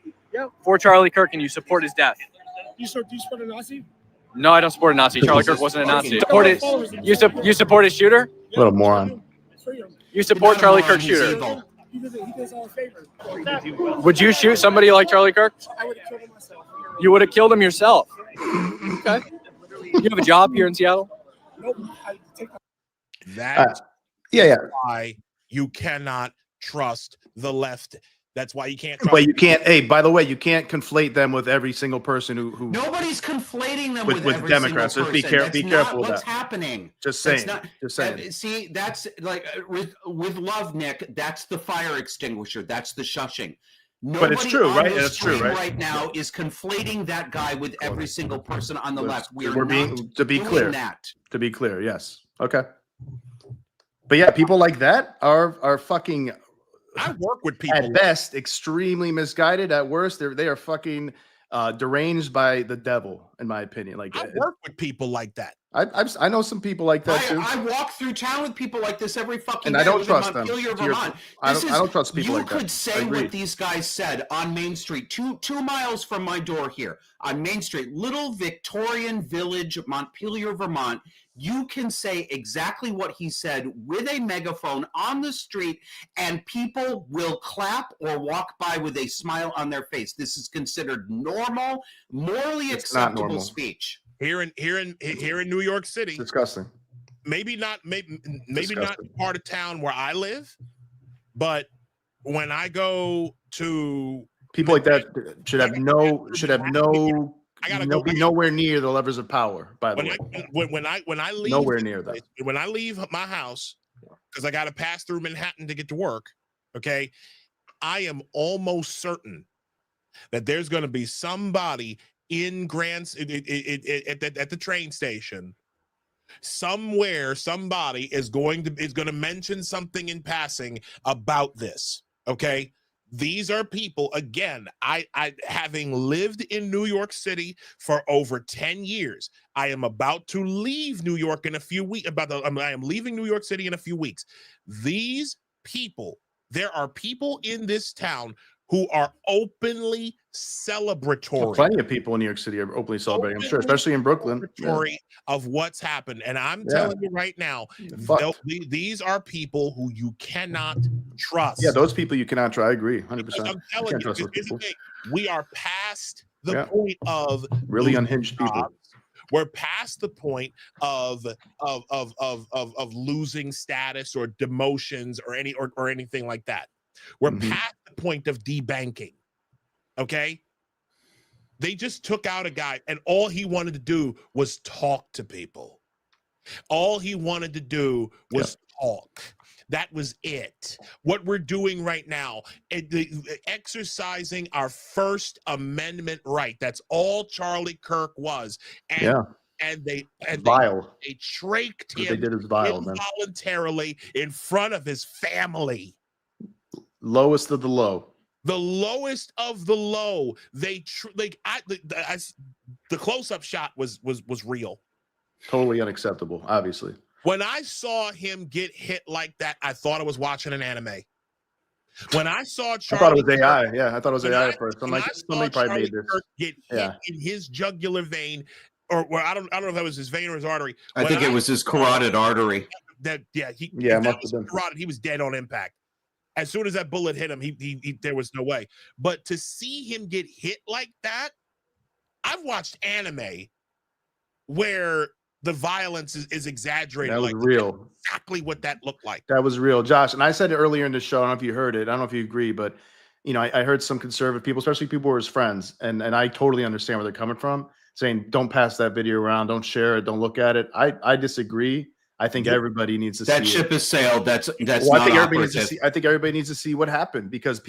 for Charlie Kirk, and you support his death.
Do you support a Nazi?
No, I don't support a Nazi. Charlie Kirk wasn't a Nazi. You support his shooter?
What a moron.
You support Charlie Kirk's shooter?
He does all favors.
Would you shoot somebody like Charlie Kirk?
I would have killed him myself.
You would have killed him yourself. Okay. You have a job here in Seattle?
Nope.
That's why you cannot trust the left. That's why you can't.
But you can't. Hey, by the way, you can't conflate them with every single person who.
Nobody's conflating them
with
every
Democrats.
single
Just
person.
be
That's
careful
not
with
what's
that.
happening.
Just
That's
saying.
not,
Just saying.
see, that's like with love, Nick. That's the fire extinguisher. That's the shushing.
But it's true, right?
The
It's true, right?
Right now is conflating that guy with every single person on the left.
We're being to be
doing
clear.
that.
To be clear, yes. Okay. But yeah, people like that are fucking.
I work with people
At best, extremely misguided. At worst, they are fucking deranged by the devil, in my opinion. Like
I work with people like that.
I know some people like that too.
I walk through town with people like this every fucking
And
day.
I don't
live
trust
in
them.
Montpelier,
To your-
Vermont.
I don't trust people like that.
You could say what these guys said on Main Street, two miles from my door here on Main Street, little Victorian village, Montpelier, Vermont. You can say exactly what he said with a megaphone on the street, and people will clap or walk by with a smile on their face. This is considered normal, morally acceptable speech.
Here in New York City.
It's disgusting.
Maybe not part of town where I live, but when I go to
People like that should have be nowhere near the levers of power. By the way,
when I leave
nowhere near that.
When I leave my house, because I got to pass through Manhattan to get to work. Okay, I am almost certain that there's going to be somebody in at the train station somewhere. Somebody is going to mention something in passing about this. Okay. These are people, again, I having lived in New York City for over 10 years. I am about to leave New York in a few weeks. I am leaving New York City in a few weeks. These people, there are people in this town who are openly celebratory.
Well, plenty of people in New York City are openly celebrating, I'm sure, especially in Brooklyn.
Of what's happened. And I'm telling you right now, these are people who you cannot trust.
Yeah, those people you cannot trust. I agree, 100%.
I'm telling you, we are past the point of
really unhinged people.
We're past the point of losing status or demotions or anything like that. We're past the point of debanking. Okay. They just took out a guy and all he wanted to do was talk to people. All he wanted to do was talk. That was it. What we're doing right now, exercising our First Amendment right. That's all Charlie Kirk was. And they traked him involuntarily in front of his family.
Lowest of the low.
The lowest of the low. The close-up shot was real.
Totally unacceptable, obviously.
When I saw him get hit like that, I thought I was watching an anime. When I saw Charlie,
I thought it was AI. Yeah, I thought it was AI at first. I'm like, somebody probably made this.
Get hit in his jugular vein, or I don't know if that was his vein or his artery.
I think it was his carotid artery.
Carotid. He was dead on impact. As soon as that bullet hit him, he there was no way. But to see him get hit like that, I've watched anime where the violence is exaggerated.
That was real.
Exactly what that looked like.
That was real, Josh. And I said it earlier in the show. I don't know if you heard it. I don't know if you agree, but I heard some conservative people, especially people who are his friends, and I totally understand where they're coming from, saying don't pass that video around, don't share it, don't look at it. I disagree. I think everybody needs to see
that ship has sailed. That's
well,
not
I think everybody
operative.
needs to see. I think everybody needs to see what happened because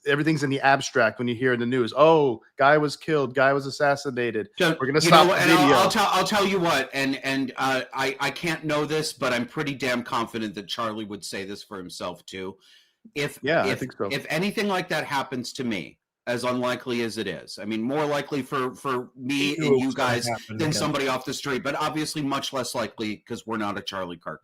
everything's in the abstract when you hear in the news. Oh, guy was killed, guy was assassinated. We're gonna stop the video.
I'll tell you what, and I can't know this, but I'm pretty damn confident that Charlie would say this for himself too. I think so. If anything like that happens to me, as unlikely as it is. I mean, more likely for me and you guys than somebody off the street, but obviously much less likely because we're not a Charlie Kirk.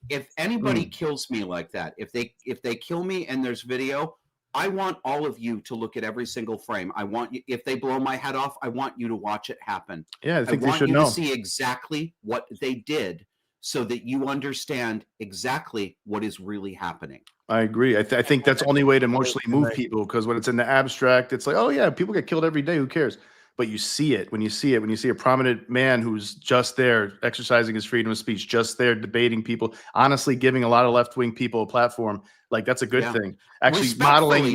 If anybody kills me like that, if they kill me and there's video, I want all of you to look at every single frame. I want you, if they blow my head off, I want you to watch it happen.
Yeah, I think
want
they should
you
know.
to see exactly what they did so that you understand exactly what is really happening.
I agree. I think that's the only way to emotionally move people because when it's in the abstract, it's like, oh yeah, people get killed every day. Who cares? but you see it when you see a prominent man who's just there exercising his freedom of speech, just there debating people, honestly giving a lot of left-wing people a platform. Like that's a good thing. Actually modeling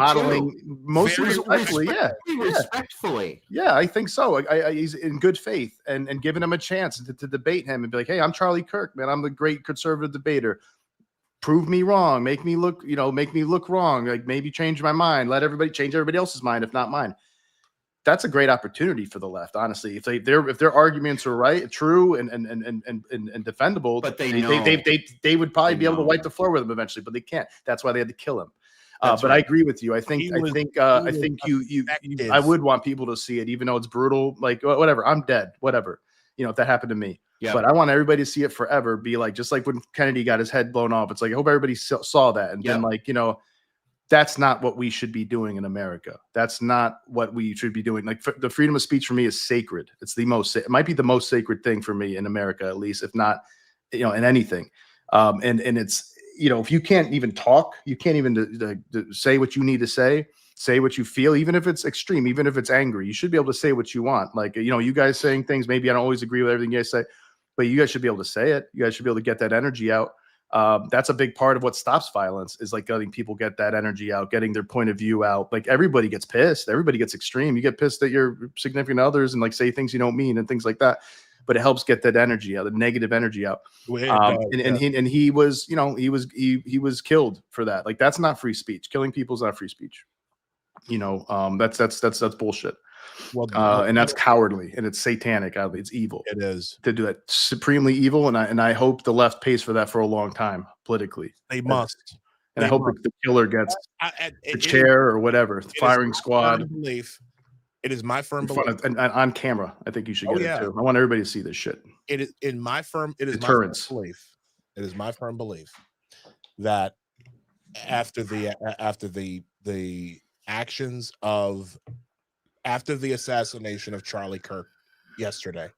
mostly respectfully.
Respectfully.
Yeah, I think so. He's in good faith and giving him a chance to debate him and be like, hey, I'm Charlie Kirk, man. I'm the great conservative debater. Prove me wrong. Make me look wrong. Like maybe change my mind. Change everybody else's mind, if not mine. That's a great opportunity for the left, honestly. If their arguments are right, true, and defendable,
but
they would probably be able to wipe the floor with him eventually, but they can't. That's why they had to kill him. But right. I agree with you. I think I would want people to see it, even though it's brutal. Like whatever, I'm dead. Whatever, if that happened to me. Yeah. But I want everybody to see it forever. Be like, just like when Kennedy got his head blown off. It's like I hope everybody saw that, and then that's not what we should be doing in America. That's not what we should be doing. Like the freedom of speech for me is sacred. It might be the most sacred thing for me in America, at least, if not, in anything. And it's, if you can't even talk, you can't even say what you need to say what you feel, even if it's extreme, even if it's angry, you should be able to say what you want. Like, you guys saying things, maybe I don't always agree with everything you guys say, but you guys should be able to say it. You guys should be able to get that energy out. That's a big part of what stops violence, is like letting people get that energy out, getting their point of view out. Like everybody gets pissed, everybody gets extreme. You get pissed at your significant others and like say things you don't mean and things like that. But it helps get that energy out, the negative energy out. He was killed for that. Like that's not free speech. Killing people is not free speech. That's bullshit. Well, and that's cowardly and it's satanic. It's evil. It is to do that. Supremely evil. And I hope the left pays for that for a long time politically.
They must.
And I hope the killer gets the chair or whatever, the firing squad.
It is my firm belief.
And on camera, I think you should get it too. I want everybody to see this shit.
It is my firm belief. It is my firm belief that after the actions of after the assassination of Charlie Kirk yesterday,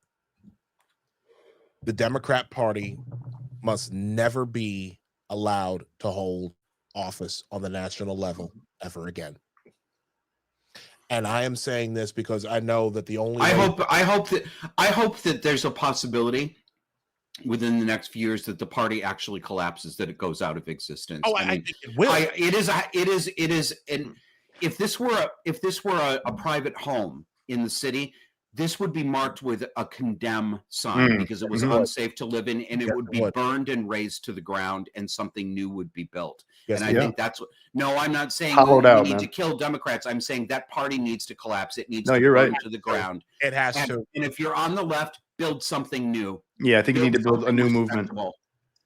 the Democrat Party must never be allowed to hold office on the national level ever again. And I am saying this because I know that the only
I hope that there's a possibility within the next few years that the party actually collapses, that it goes out of existence.
I think it will.
It is, and if this were a private home in the city, this would be marked with a condemn sign because it was unsafe to live in, and it would be burned and razed to the ground, and something new would be built. Yes, and I think that's what. No, I'm not saying we need to kill Democrats. I'm saying that party needs to collapse. It needs to burn to the ground.
It has to.
And if you're on the left, build something new.
Yeah, I think you need to build a new movement.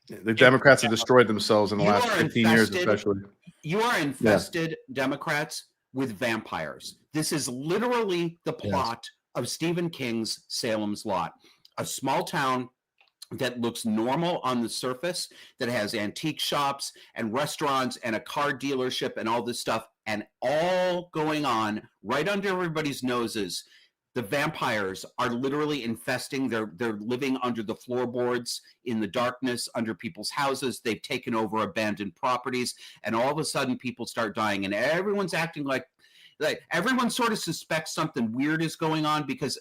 The Democrats have destroyed themselves in the last 15 years, especially.
You are infested, Democrats, with vampires. This is literally the plot of Stephen King's Salem's Lot, a small town that looks normal on the surface, that has antique shops and restaurants and a car dealership and all this stuff, and all going on right under everybody's noses. The vampires are literally infesting. They're living under the floorboards in the darkness under people's houses. They've taken over abandoned properties, and all of a sudden people start dying, and everyone's acting like everyone sort of suspects something weird is going on because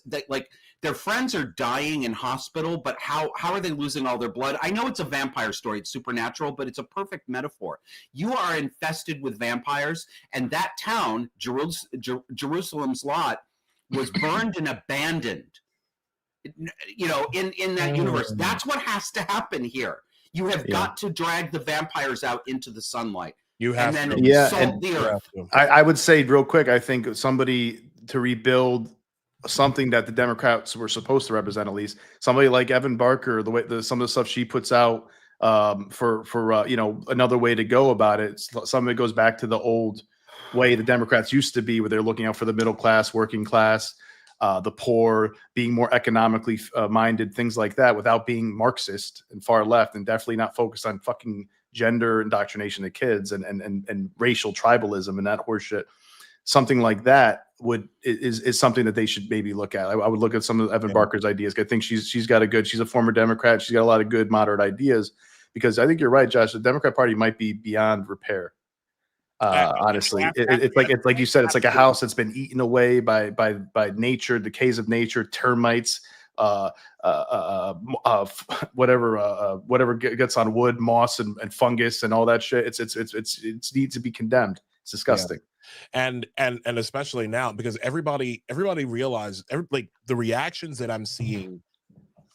their friends are dying in hospital, but how are they losing all their blood? I know it's a vampire story, it's supernatural, but it's a perfect metaphor. You are infested with vampires, and that town, Jerusalem's Lot, was burned and abandoned. In that universe, that's what has to happen here. You have got to drag the vampires out into the sunlight.
You have
and then
to.
Salt the earth.
I would say real quick, I think somebody to rebuild something that the Democrats were supposed to represent, at least somebody like Evan Barker, some of the stuff she puts out for another way to go about it. Some of it goes back to the old way the Democrats used to be, where they're looking out for the middle class, working class, the poor, being more economically minded, things like that, without being Marxist and far left, and definitely not focused on fucking gender indoctrination of kids and racial tribalism and that horseshit. Something like that is something that they should maybe look at. I would look at some of Evan Barker's ideas. I think she's a former Democrat. She's got a lot of good moderate ideas, because I think you're right, Josh. The Democrat Party might be beyond repair. Honestly, it's like you said, it's like a house that's been eaten away by nature, decays of nature, termites, whatever gets on wood, moss, and fungus, and all that shit. It needs to be condemned. It's disgusting.
And especially now, because everybody realized like the reactions that I'm seeing.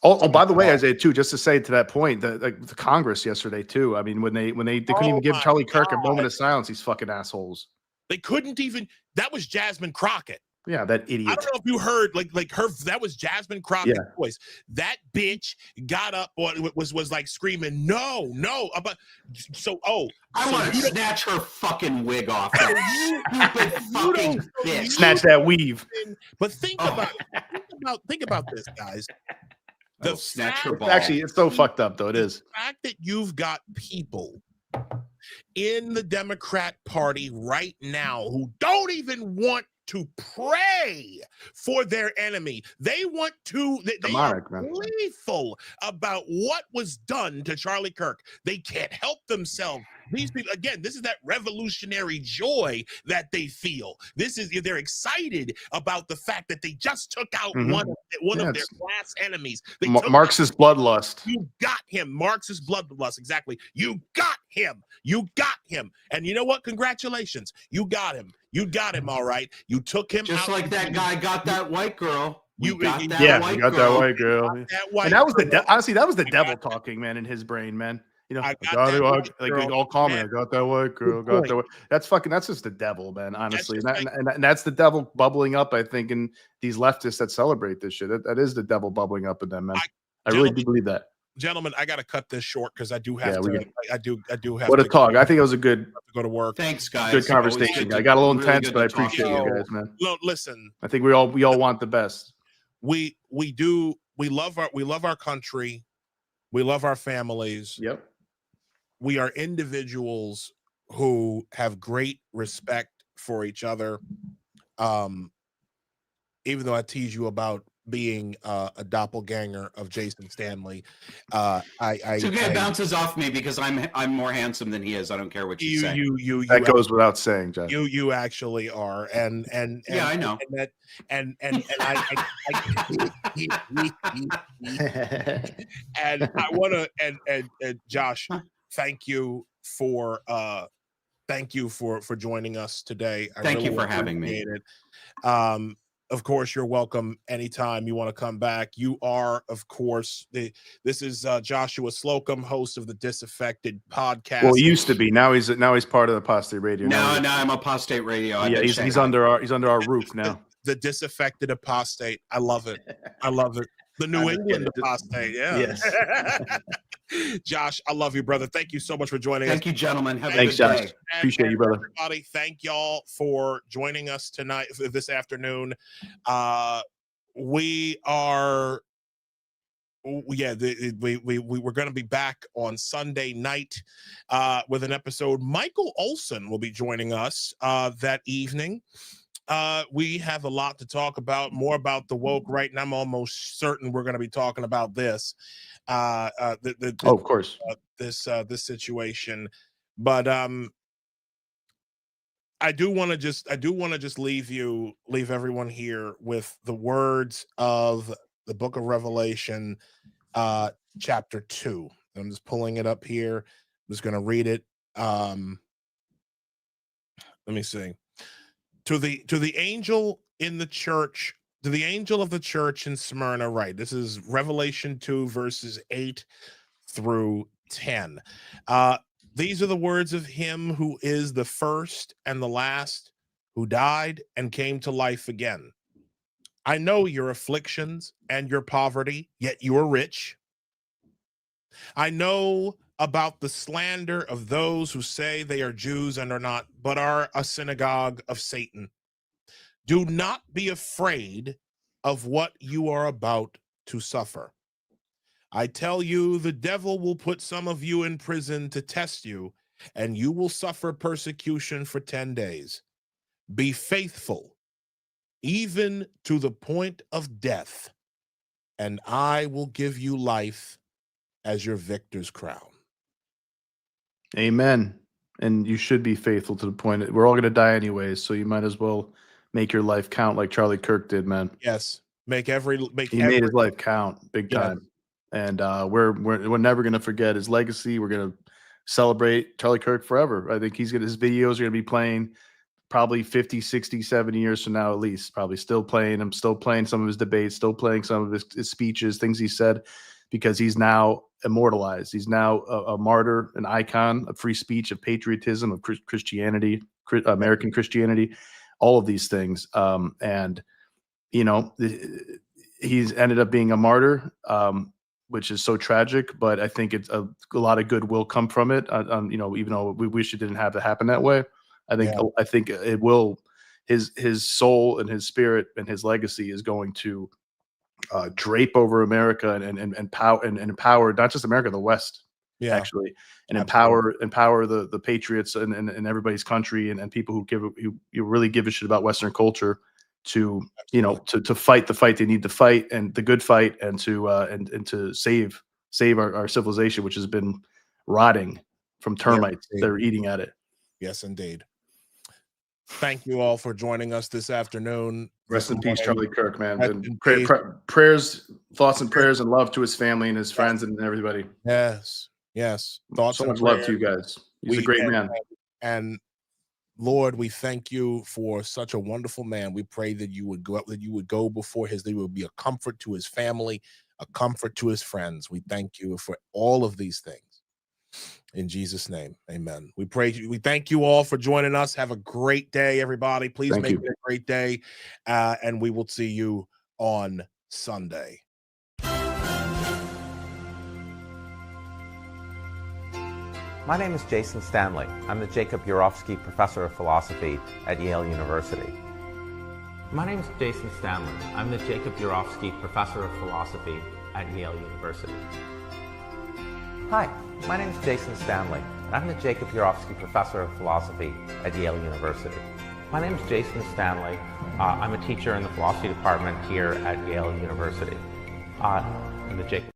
Oh, by the way, Isaiah, too, just to say to that point, the Congress yesterday too. I mean, when they couldn't even give Charlie Kirk a moment of silence, these fucking assholes.
They couldn't even. That was Jasmine Crockett.
Yeah, that idiot.
I don't know if you heard, like her. That was Jasmine Crockett's voice. That bitch got up, was like screaming, "No, no!" About
I want to snatch her fucking wig off. That stupid fucking bitch.
Snatch that weave.
But think about this, guys.
Snatch her ball.
Actually, it's so fucked up, though. It is.
The fact that you've got people in the Democrat Party right now who don't even want to pray for their enemy. They want to, they are gleeful about what was done to Charlie Kirk. They can't help themselves. These people, again, this is that revolutionary joy that they feel. They're excited about the fact that they just took out one of their class enemies.
Marxist bloodlust.
You got him. Marxist bloodlust. Exactly. You got him. You got him. And you know what? Congratulations. You got him. You got him. All right. You took him
just
out.
like that guy got that white girl.
You got that white girl. And that was honestly, that was the devil talking, man, in his brain, man. You know, I got all comment. I got that white girl. That's just the devil, man. Honestly, and that's the devil bubbling up. I think in these leftists that celebrate this shit. That is the devil bubbling up in them, man. I really do believe that.
Gentlemen, I got to cut this short because I do have to. I do have.
What a talk! I think it was a good.
To go to work.
Thanks, guys.
Good conversation. I got a little intense, but I appreciate you guys, man.
No, listen.
I think we all want the best.
We do. We love our country. We love our families.
Yep.
We are individuals who have great respect for each other. Even though I tease you about being a doppelganger of Jason Stanley,
it's okay. It bounces off me because I'm more handsome than he is. I don't care what you say.
That goes without saying, Jeff.
You actually are, and
yeah, I know.
And I want to and Josh, thank you for joining us today.
Thank you for having me.
Of course, you're welcome anytime you want to come back. You are, of course, this is Joshua Slocum, host of the Disaffected podcast.
Well, he used to be. Now he's part of the Apostate Radio.
Now I'm Apostate Radio.
Yeah, he's under our roof now.
The Disaffected Apostate. I love it. I love it. The New England Apostate. Yeah.
Yes.
Josh, I love you, brother. Thank you so much for joining us.
Thank you, gentlemen.
Thanks, Josh. Appreciate you, brother.
Everybody, thank y'all for joining us tonight, this afternoon. We're going to be back on Sunday night with an episode. Michael Olson will be joining us that evening. We have a lot to talk about, more about the woke right, and I'm almost certain we're going to be talking about this.
Of course,
this situation, but I do want to just leave everyone here with the words of the book of Revelation, chapter 2. I'm just pulling it up here. I'm just going to read it. Let me see. To the angel in the church, to the angel of the church in Smyrna, right? This is Revelation 2, verses 8 through 10. These are the words of him who is the first and the last, who died and came to life again. I know your afflictions and your poverty, yet you are rich. I know about the slander of those who say they are Jews and are not, but are a synagogue of Satan. Do not be afraid of what you are about to suffer. I tell you, the devil will put some of you in prison to test you, and you will suffer persecution for 10 days. Be faithful, even to the point of death, and I will give you life as your victor's crown.
Amen. and you should be faithful to the point that we're all going to die anyways. So you might as well make your life count like Charlie Kirk did, man.
Yes. Make every
He made his life count big
Yes.
time. And we're never going to forget his legacy. We're going to celebrate Charlie Kirk forever. I think his videos are going to be playing probably 50, 60, 70 years from now, at least. Probably still playing him, still playing some of his debates, still playing some of his speeches, things he said, because he's now immortalized. He's now a martyr, an icon of free speech, of patriotism, of Christianity, American Christianity, all of these things. And, you know, he's ended up being a martyr, which is so tragic, but I think it's a lot of good will come from it. You know, even though we wish it didn't have to happen that way, I think it will. His soul and his spirit and his legacy is going to drape over America and empower not just America, the West, actually, and empower the patriots and everybody's country and people who really give a shit about Western culture to to fight the fight they need to fight, and the good fight, and to save our civilization, which has been rotting from termites. They're eating at it.
Yes, indeed. Thank you all for joining us this afternoon.
Rest in peace, Charlie Kirk, man. And prayers, thoughts and prayers and love to his family and his friends and everybody.
Yes. Thoughts
so
and
much love to you guys. He's a great man.
And Lord, we thank you for such a wonderful man. We pray that you would go before that you would be a comfort to his family, a comfort to his friends. We thank you for all of these things. In Jesus' name, amen. We thank you all for joining us. Have a great day, everybody. Please make it a great day. And we will see you on Sunday.
My name is Jason Stanley. I'm the Jacob Urofsky Professor of Philosophy at Yale University. My name is Jason Stanley. I'm the Jacob Urofsky Professor of Philosophy at Yale University. Hi, my name is Jason Stanley, and I'm the Jacob Urofsky Professor of Philosophy at Yale University. My name is Jason Stanley. I'm a teacher in the philosophy department here at Yale University. I'm the Jacob